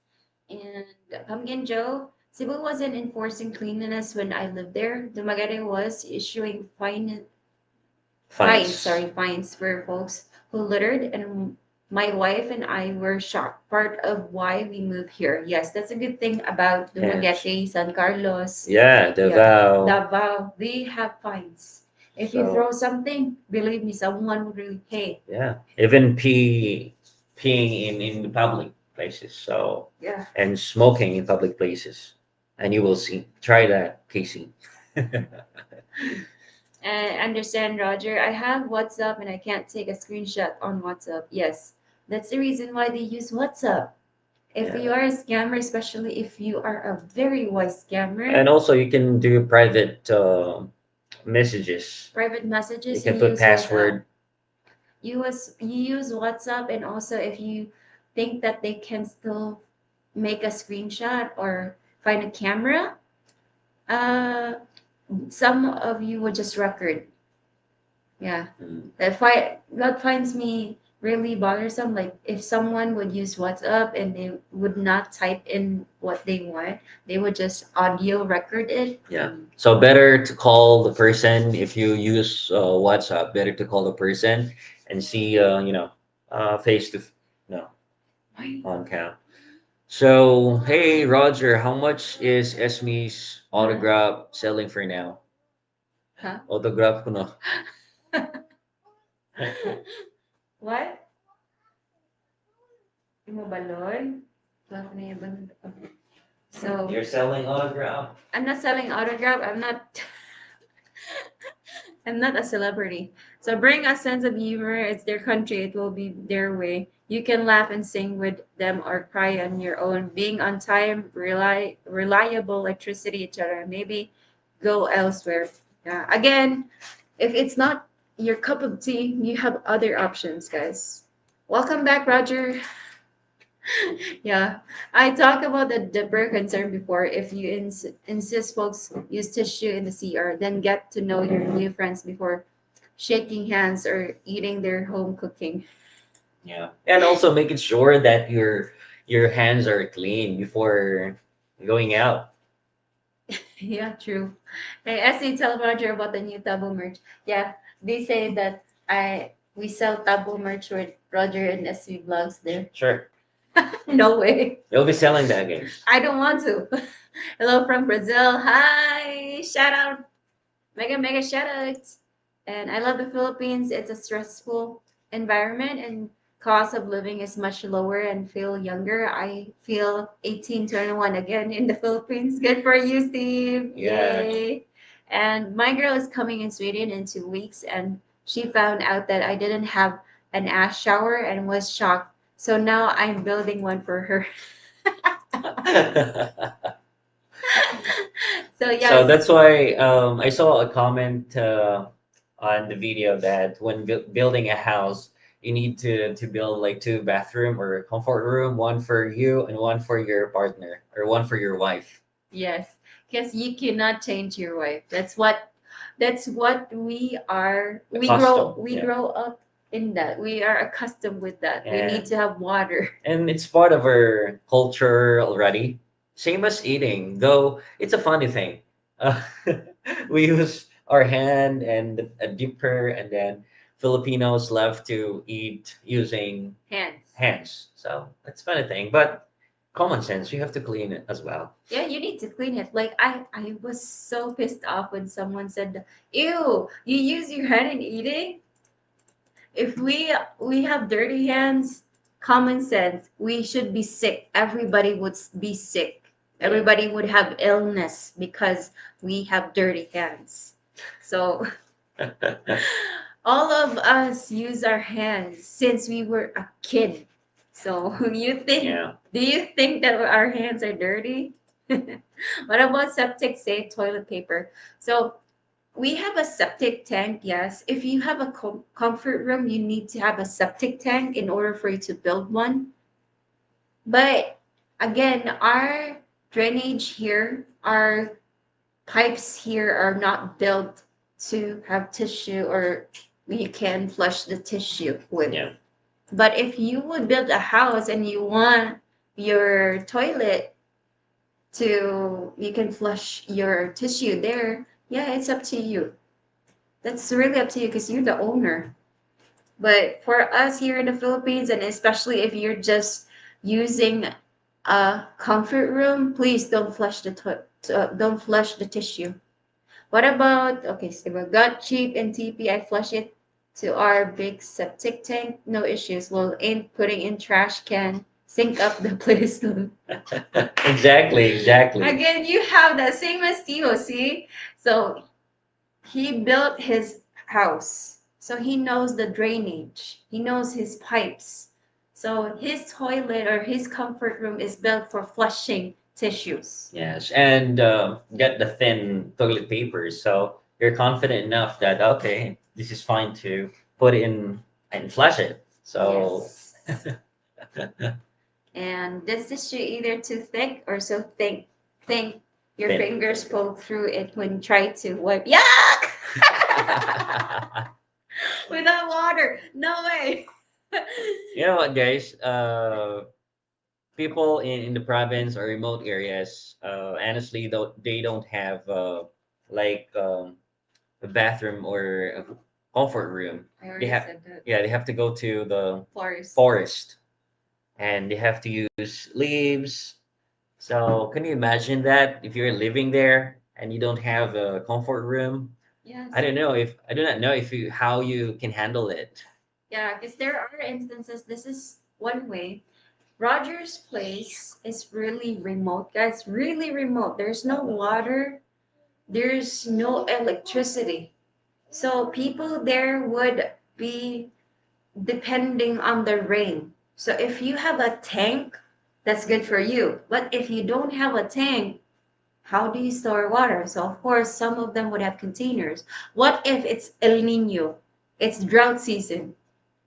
And Pumpkin Joe, Cebu wasn't enforcing cleanliness when I lived there. Dumaguete was issuing Fines. fines for folks who littered, and my wife and I were shocked. Part of why we moved here. Yes, that's a good thing about Yes. Dumaguete, San Carlos, Yeah, yeah, Davao. Davao. They have fines. If you So throw something, believe me, someone would really pay. yeah, even peeing in the public places. So Yeah. and smoking in public places, and you will see. Try that, Casey. And understand, Roger, I have WhatsApp and I can't take a screenshot on WhatsApp. Yes, that's the reason why they use WhatsApp. If Yeah, you are a scammer, especially if you are a very wise scammer, and also you can do private messages. private You messages, you can put use WhatsApp. password. You use WhatsApp, and also if you think that they can still make a screenshot or find a camera, uh, some of you would just record. Yeah, Mm, that finds me really bothersome. Like if someone would use WhatsApp and they would not type in what they want, they would just audio record it. yeah. So better to call the person if you use WhatsApp. Better to call the person and see, face to, no, Why? on cam. So, hey Roger, how much is Esme's Huh? autograph selling for now? Huh? Autograph ko no. What? Yung mga balon? Bakit na yung balon? So, You're selling autograph? I'm not selling autograph. I'm not a celebrity. So bring a sense of humor. It's their country. It will be their way. You can laugh and sing with them or cry on your own. Being on time, reliable electricity, etc. Maybe go elsewhere. Yeah. Again, if it's not your cup of tea, you have other options, guys. Welcome back, Roger. Yeah, I talked about the deeper concern before. If you insist folks use tissue in the CR, then get to know your new friends before shaking hands or eating their home cooking. Yeah. And also making sure that your hands are clean before going out. Yeah, true. Hey, Essie, tell Roger about the new tabo merch. Yeah, they say that I we sell tabo merch with Roger and SC vlogs there. Sure. No way. You'll be selling that, guys. I don't want to. Hello from Brazil. Hi. Shout out. Mega, mega shout outs. And I love the Philippines. It's a stressful environment and cost of living is much lower and feel younger. I feel 18, 21 again in the Philippines. Good for you, Steve. Yeah. Yay. And my girl is coming in sweden in 2 weeks and she found out that I didn't have an ash shower and was shocked. So now I'm building one for her. So So yes, that's why I saw a comment on the video that when building a house, you need to build like two bathroom or a comfort room, one for you and one for your partner or one for your wife. yes, because you cannot change your wife. That's what we are. A We grow custom, we yeah. grow up in that. We are accustomed with that. We need to have water. And it's part of our culture already. Same as eating, though it's a funny thing. Uh, we use our hand and a dipper, and then Filipinos love to eat using Hands. hands. So that's a funny thing, but common sense. You have to clean it as well. Yeah, you need to clean it. Like I was so pissed off when someone said, "Ew, you use your hand in eating." If we have dirty hands, common sense, we should be sick. Everybody would be sick. Yeah. Everybody would have illness because we have dirty hands. So all of us use our hands since we were a kid. So Yeah. do you think that our hands are dirty? What about septic safe toilet paper? So we have a septic tank, yes. If you have a comfort room, you need to have a septic tank in order for you to build one. But again, our drainage here, our pipes here are not built to have tissue or you can flush the tissue with. Yeah. But if you would build a house and you want your toilet to, you can flush your tissue there, yeah, it's up to you. That's really up to you because you're the owner. But for us here in the Philippines, and especially if you're just using a comfort room, please don't flush the don't flush the tissue. What about, okay, so we got cheap and TP. I flush it to our big septic tank. No issues. We'll aim putting in trash can. Sync up the place. Exactly. Exactly. Again, you have the same as Tio, see? So he built his house. So he knows the drainage. He knows his pipes. So his toilet or his comfort room is built for flushing tissues. Yes, and get the thin toilet paper, so you're confident enough that okay, this is fine to put in and flush it. So Yes. And this tissue either too thick or so think your thin. fingers poke through it when you try to wipe. Yuck! Without water. No way. You know what, guys? People in the province or remote areas, honestly, though they don't have like a bathroom or a comfort room. I They already have, said that. yeah, they have to go to the Forest. forest and they have to use leaves. So can you imagine that if you're living there and you don't have a comfort room? Yes. I do not know if you how you can handle it. Yeah, because there are instances, this is one way. Roger's place is really remote, guys, really remote. There's no water, there's no electricity. So people there would be depending on the rain. So if you have a tank, that's good for you. But if you don't have a tank, how do you store water? So of course, some of them would have containers. What if it's El Nino? It's drought season.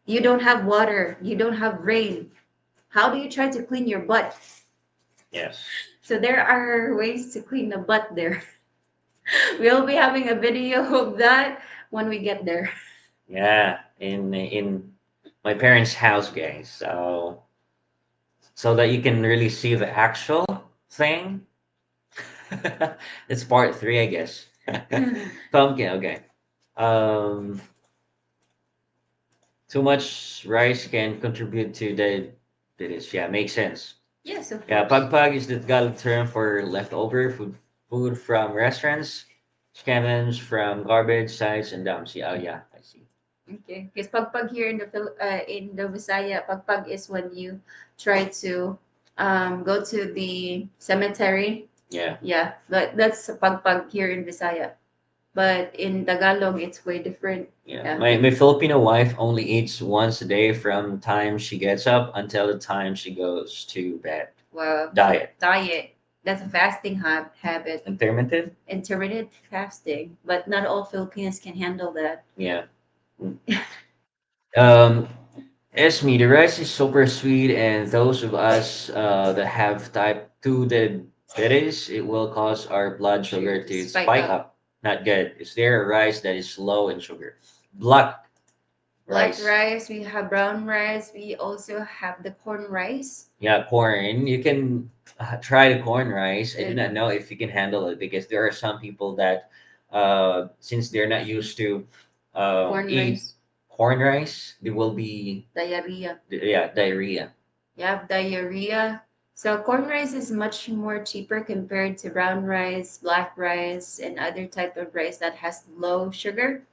You don't have water, you don't have rain. How do you try to clean your butt? Yes. So there are ways to clean the butt there. We'll be having a video of that when we get there. Yeah, in my parents' house, guys. So so that you can really see the actual thing. It's part three, I guess. Pumpkin, okay. Um, Too much rice can contribute to the that is yeah, makes sense. Yes, of Yeah, course. pagpag is the Tagalog term for leftover food from restaurants, scavenged from garbage sites and dumps. Yeah, oh yeah, I see. Okay, because pagpag here in the in the Visaya, pagpag is when you try to go to the cemetery. Yeah, Yeah, but that's pagpag here in Visaya. But in Tagalog, it's way different. yeah. Yeah. My Filipino wife only eats once a day from time she gets up until the time she goes to bed. Well, Diet. diet. That's a fasting habit. Intermittent? Intermittent fasting, but not all Filipinos can handle that. Yeah. Um, Esme, the rice is super sweet, and those of us that have type 2 diabetes, it will cause our blood sugar to Spike spike up. up. Not good. Is there a rice that is low in sugar? Black Black rice. rice, we have brown rice, we also have the corn rice. Yeah, corn. You can try the corn rice. I do Uh, not know if you can handle it because there are some people that, since they're not used to corn eat rice, corn rice, they will be, diarrhea. yeah, diarrhea. You have diarrhea. So corn rice is much more cheaper compared to brown rice, black rice, and other type of rice that has low sugar.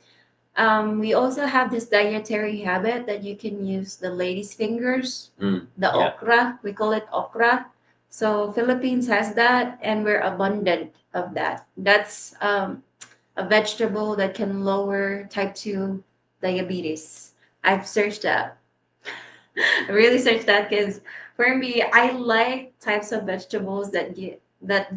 We also have this dietary habit that you can use the lady's fingers, Mm, the yeah. okra. We call it okra. So Philippines has that, and we're abundant of that. That's a vegetable that can lower type 2 diabetes. I've searched that. I really searched that because for me, I like types of vegetables that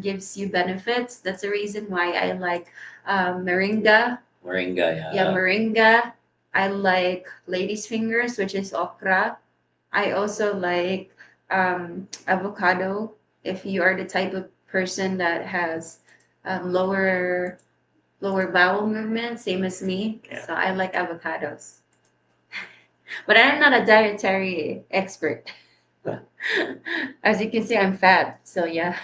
gives you benefits. That's the reason why I like moringa. Moringa, Yeah, yeah. moringa. I like lady's fingers, which is okra. I also like avocado. If you are the type of person that has lower bowel movement, same as me. Yeah. So I like avocados. But I'm not a dietary expert. As you can see, I'm fat. So yeah.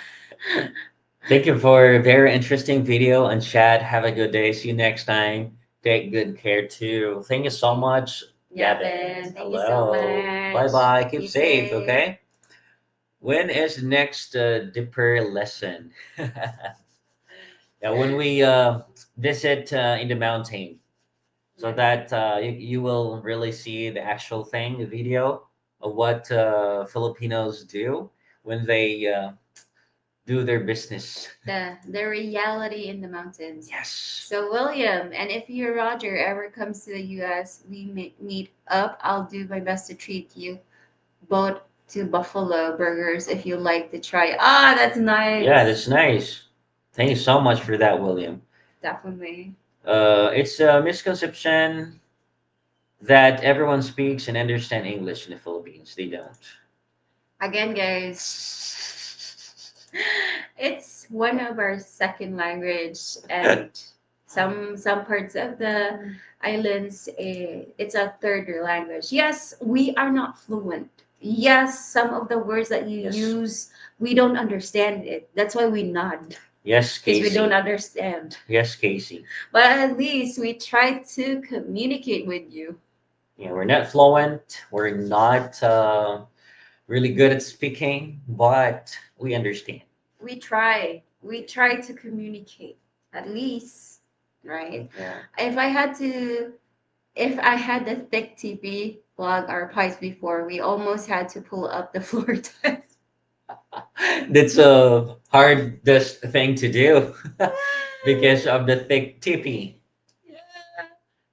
Thank you for a very interesting video and chat. Have a good day. See you next time. Take good care too. Thank you so much, Yeah, Gavin. Ben. Thank you so Hello. Bye much. bye. Keep Be safe, safe. okay? When is the next dipper lesson? Yeah, when we visit in the mountain, so Yes. that you will really see the actual thing, the video of what Filipinos do when they do their business. The reality in the mountains. Yes. So William, and if you Roger ever comes to the U.S., we meet up. I'll do my best to treat you both to Buffalo Burgers if you like to try. Ah, that's Yeah, nice. that's nice. Thank you so much for that, William. Definitely. It's a misconception that everyone speaks and understand English in the Philippines. They don't. Again, guys, it's one of our second language, and some parts of the islands, it's a third language. Yes, we are not fluent. Yes, some of the words that you Yes. use, we don't understand it. That's why we nod Yes, because we don't Casey. understand. Yes, Casey. But at least we try to communicate with you. Yeah, we're not fluent. We're not really good at speaking, but we understand. We try to communicate at least, right? Yeah. If I had the thick TP plug our pipes before, we almost had to pull up the floor tiles. That's a hardest thing to do because of the thick tippy. Yeah.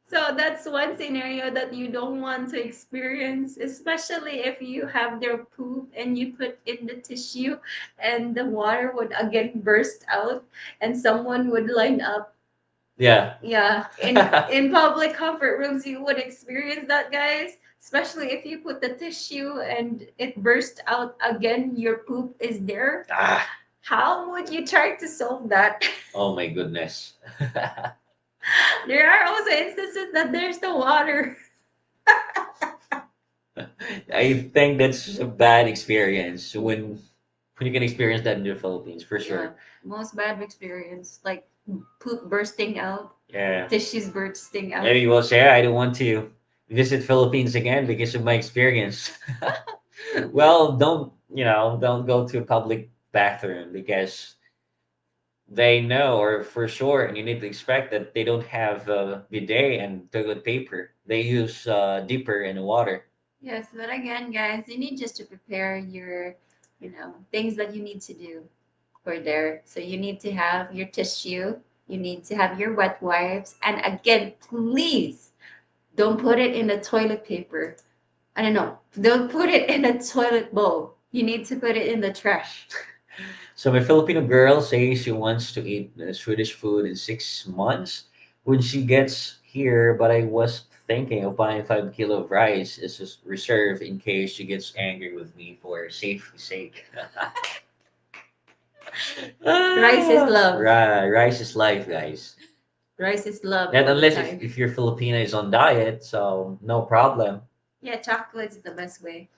So that's one scenario that you don't want to experience, especially if you have their poop and you put in the tissue and the water would again burst out and someone would line up. Yeah. Yeah, in public comfort rooms, you would experience that, guys. Especially if you put the tissue and it burst out again, your poop is there. Ah, How would you try to solve that? oh my goodness. There are also instances that there's the water. I think that's a bad experience when you can experience that in the Philippines for Yeah, sure. most bad experience, like poop bursting out, Yeah. tissues bursting out. Maybe you will say I don't want to visit Philippines again because of my experience. Well, don't go to a public bathroom because they know or for sure and you need to expect that they don't have bidet and toilet paper. They use dipper and water. Yes, but again, guys, you need just to prepare your, things that you need to do for there. So you need to have your tissue, you need to have your wet wipes, and again, please don't put it in the toilet paper. I don't know. Don't put it in a toilet bowl. You need to put it in the trash. So my Filipino girl says she wants to eat Swedish food in 6 months when she gets here, but I was thinking of buying 5 kilo of rice as a reserve in case she gets angry with me for safety's sake. Rice is love. Right, rice is life, guys. Rice is love Not all the unless time. if your Filipina is on diet, so no problem. Yeah, chocolate's the best way.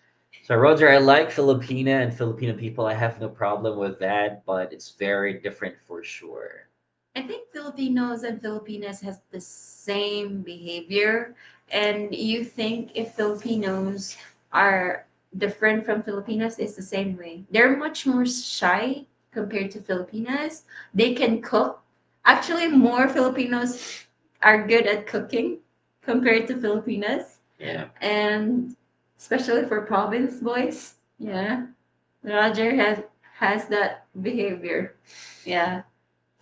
So Roger, I like Filipina and Filipino people. I have no problem with that, but it's very different for sure. I think Filipinos and Filipinas has the same behavior. And you think if Filipinos are different from Filipinas, it's the same way. They're much more shy compared to Filipinas. They can cook. Actually, more Filipinos are good at cooking. compared to Filipinas, Yeah. and especially for province boys. Yeah, Roger has that behavior. Yeah.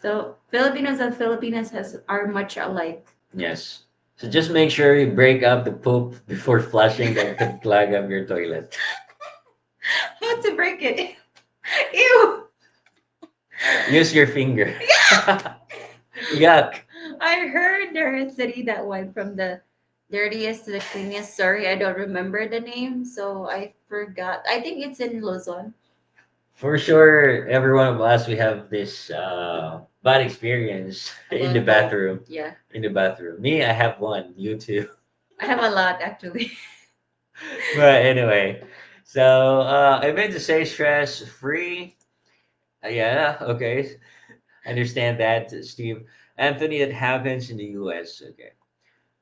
So Filipinos and Filipinas has are much alike. Yes. So just make sure you break up the poop before flushing that could clog up your toilet. How to break it? Ew! Use your finger. Yuck. I heard there is a city that went from the dirtiest to the cleanest. Sorry, I don't remember the name, so I forgot. I think it's in Luzon. For sure, every one of us we have this bad experience in the About both. bathroom. Yeah, In the bathroom. Me, I have one. You too. I have a lot actually. But anyway, so I meant to say stress free. Yeah, okay. Understand that, Steve. Anthony, it happens in the US. Okay.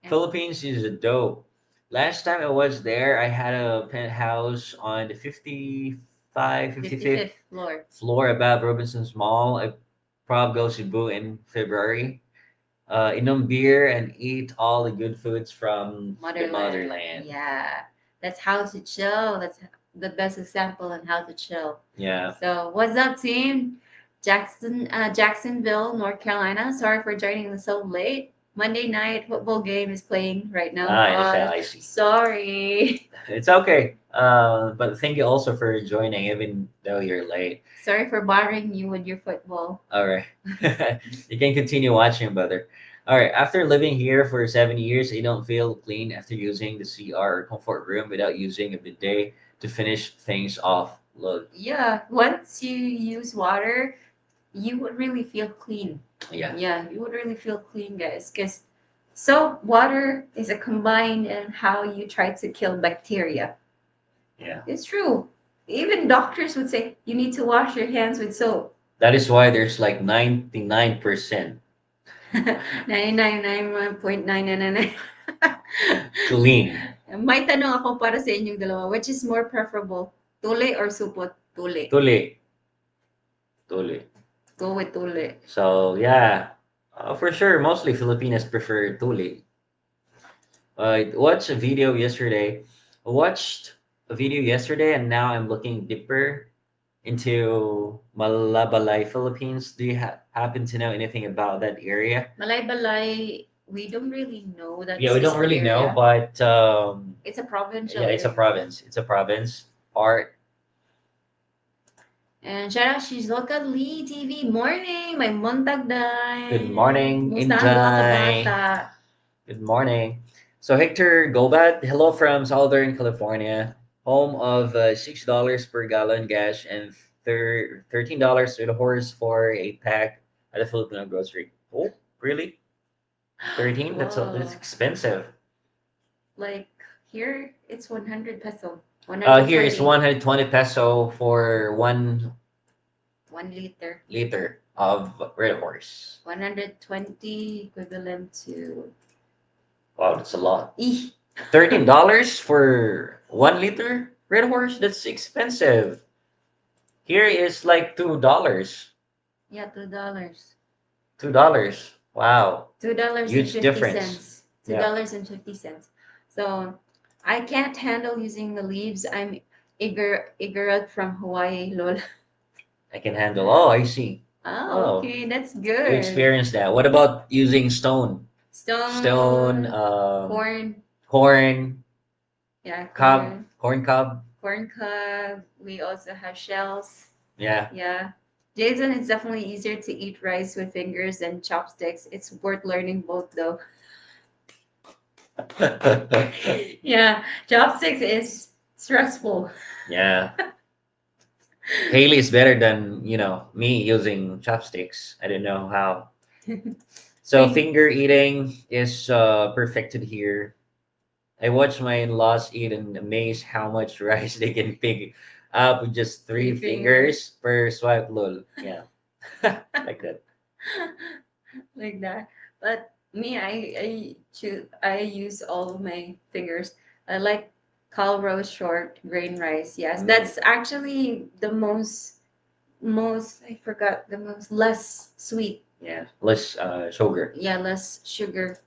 Yeah. Philippines is a dope. Last time I was there, I had a penthouse on the 55th 55th floor. floor above Robinson's Mall. I probably go Cebu in February. Inom beer and eat all the good foods from the Motherland. motherland. Yeah, that's how to chill. That's the best example on how to chill. Yeah. So, what's up, team? Jacksonville, North Carolina. Sorry for joining us so late. Monday night football game is playing right now. Ah, NFL, I see. Sorry. It's okay. But thank you also for joining, even though you're late. Sorry for bothering you with your football. All right. You can continue watching, brother. All right. After living here for 7 years, I don't feel clean after using the CR or comfort room without using a bidet to finish things off. Look. Yeah, once you use water, you would really feel clean. Yeah. Yeah, you would really feel clean, guys. Because soap, water is a combined in how you try to kill bacteria. Yeah. It's true. Even doctors would say you need to wash your hands with soap. That is why there's like 99% 99.999. clean. May tanong ako para sa inyong dalawa. Which is more preferable? Tule or supot? Tule. Tuli. Tuli. Go with tule. So, yeah. For sure, mostly Filipinos prefer tuli. I watched a video yesterday. I watched a video yesterday, and now I'm looking deeper into Malabalay, Philippines. Do you happen to know anything about that area? Malay-balay, we don't really know that Yeah, we don't specific really know, area. but It's a provincial yeah, it's a area. province. It's a province part. And shout out, she's local Lee TV morning. May muntag Good day. morning, Kumusta ang mga Inday. kabata? Good morning. So Hector Gobat, hello from Southern California, home of $6 per gallon gas and $13 with a horse for a pack at a Filipino grocery. Oh, really? 13? That's Wow. expensive. Like here, it's 100 peso. Here is 120. 120 peso for 1 liter. liter of red horse. 120 equivalent to. Wow, that's a lot. Eh. $13 for 1 liter red horse? That's expensive. Here is like $2. Yeah, $2. $2. Wow. $2 and Huge 50 difference. cents. Yeah. $2.50. So I can't handle using the leaves. I'm Igorot from Hawaii, lol. I can handle. Oh, I see. Oh, Oh, okay, that's you good. experienced that. What about using stone? Stone, Stone, corn, corn, yeah, cob, corn cob. corn cob. We also have shells. Yeah. Yeah. Jason, it's definitely easier to eat rice with fingers than chopsticks. It's worth learning both though. Yeah, chopsticks is stressful. Yeah. Haley is better than, me using chopsticks. I don't know how. So Fing- finger eating is perfected here. I watch my in-laws eat and amazed how much rice they can pick up with just three Three fingers. fingers per swipe. Lol. Yeah. Like that. Like that. But me, I use all of my fingers. I like Calrose short grain rice. Yes, that's actually the most I forgot the most less sweet. Yeah. Less sugar. Yeah, less sugar.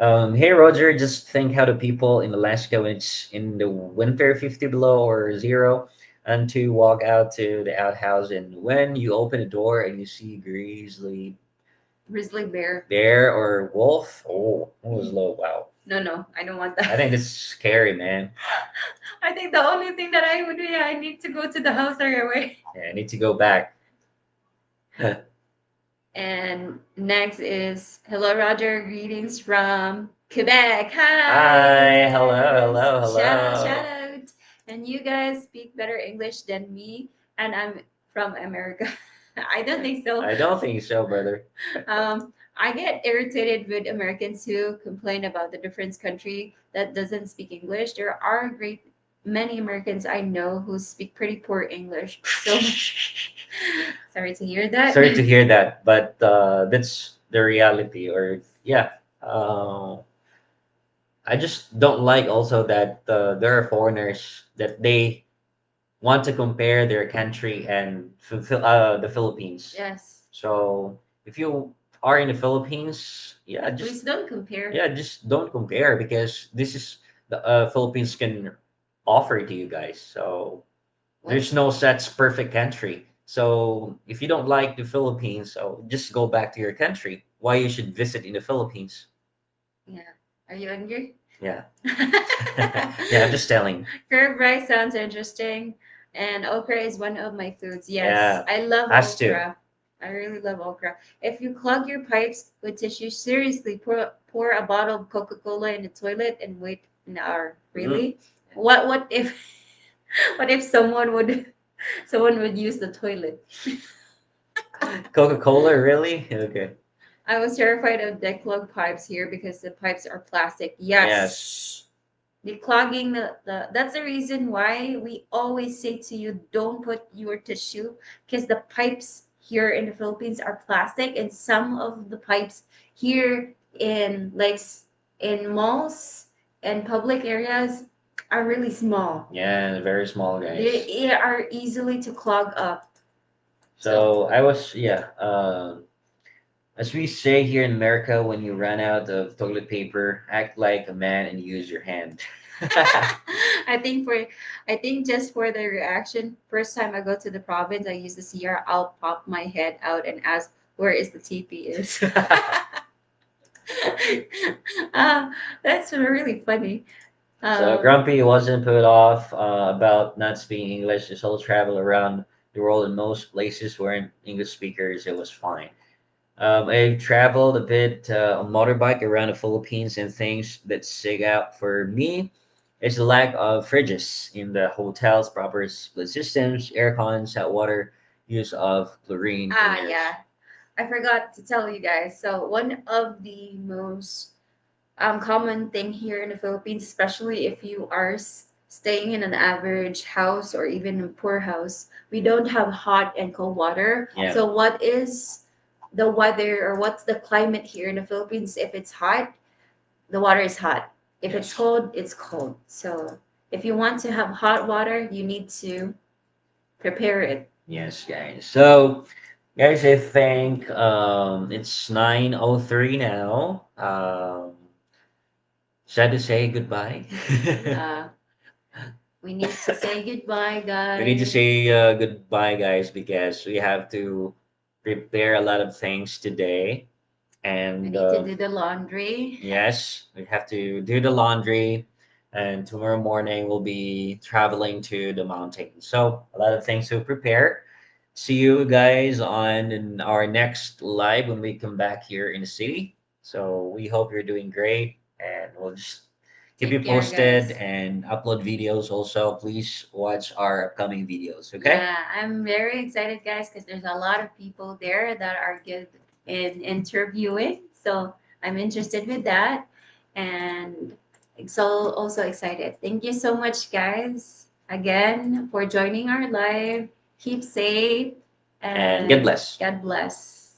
Hey Roger, just think how the people in Alaska when it's in the winter 50 below or zero and to walk out to the outhouse and when you open the door and you see grizzly Grizzly bear. bear or wolf, oh, it was low. Wow. No, no, I don't want I that. think it's scary, man. I think the only thing that I would do, yeah, I need to go to the house right away. Yeah, I need to go back. And next is hello, Roger. Greetings from Quebec. Hi, hello, Hi. hello, Shout out, shout hello. out. And you guys speak better English than me. And I'm from America. I don't think so. I don't think so, brother. I get irritated with Americans who complain about the different country that doesn't speak English. There are great many Americans I know who speak pretty poor English. So sorry to hear that. Sorry to hear that, but that's the reality. Or yeah, uh, I just don't like also that there are foreigners that they want to compare their country and the Philippines. Yes. So if you are in the Philippines, yeah, Please just don't compare. yeah, just don't compare because this is the Philippines can offer to you guys. So there's What's no such perfect country. So if you don't like the Philippines, so just go back to your country. Why you should visit in the Philippines? yeah. Are you angry? Yeah, yeah. I'm just telling. Curd rice sounds interesting. And okra is one of my foods. Yes, Yeah, I love us too. okra. I really love okra. If you clog your pipes with tissue, seriously, pour a bottle of Coca-Cola in the toilet and wait an hour. Mm. Really? What if what if someone would use the toilet? Coca Cola, really? Okay. I was terrified of declog pipes here because the pipes are plastic. Yes. Yes. Declogging the that's the reason why we always say to you don't put your tissue because the pipes here in the Philippines are plastic and some of the pipes here in in malls and public areas are really small. Yeah, very small guys. They are easily to clog up. So So I was yeah. As we say here in America, when you run out of toilet paper, act like a man and use your hand. I think for I think just for the reaction, first time I go to the province, I use the CR, I'll pop my head out and ask where is the TP is. um, that's really funny. So Um, Grumpy wasn't put off about not speaking English. His whole travel around the world in most places weren't English speakers. It was fine. I traveled a bit on motorbike around the Philippines, and things that stick out for me is the lack of fridges in the hotels, proper split systems, air cons, hot water, use of chlorine yeah, cleaners. I forgot to tell you guys. So one of the most common thing here in the Philippines, especially if you are staying in an average house or even a poor house, we don't have hot and cold water. Yeah. So, what is the weather or what's the climate here in the Philippines? If it's hot, the water is hot. If it's Yes. cold, it's cold. So, if you want to have hot water, you need to prepare it. Yes, guys. So, guys, I think it's 9:03 now. Sad to say goodbye. Yeah, we need to say goodbye, We need to guys. say goodbye, guys, because we have to prepare a lot of things today. I And need to do the laundry. yes, we have to do the laundry. And tomorrow morning we'll be traveling to the mountains. So a lot of things to prepare. See you guys on in our next live when we come back here in the city. So we hope you're doing great, and we'll just keep you Take care, posted guys. and upload videos. Also, please watch our upcoming videos. Okay? Yeah, I'm very excited, guys, because there's a lot of people there that are good in interviewing. So I'm interested with that, and so also excited. Thank you so much, guys, again for joining our live. Keep safe And God and bless. God bless.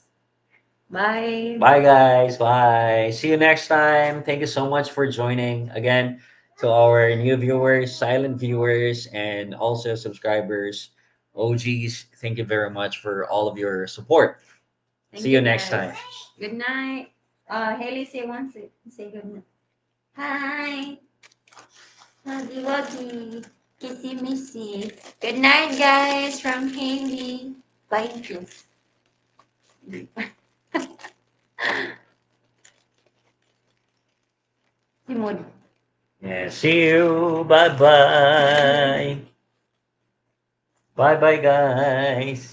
Bye. Bye, guys. Bye. See you next time. Thank you so much for joining again to our new viewers, silent viewers, and also subscribers, OGs. Thank you very much for all of your support. See Thank you you, next guys. time. Good night. Haley say once say good night. Hi. Huggy wuggy. Kissy missy. Good night, guys, from Haley. Bye, kiss. Simod. Yeah, see you. Bye bye. Bye bye, guys.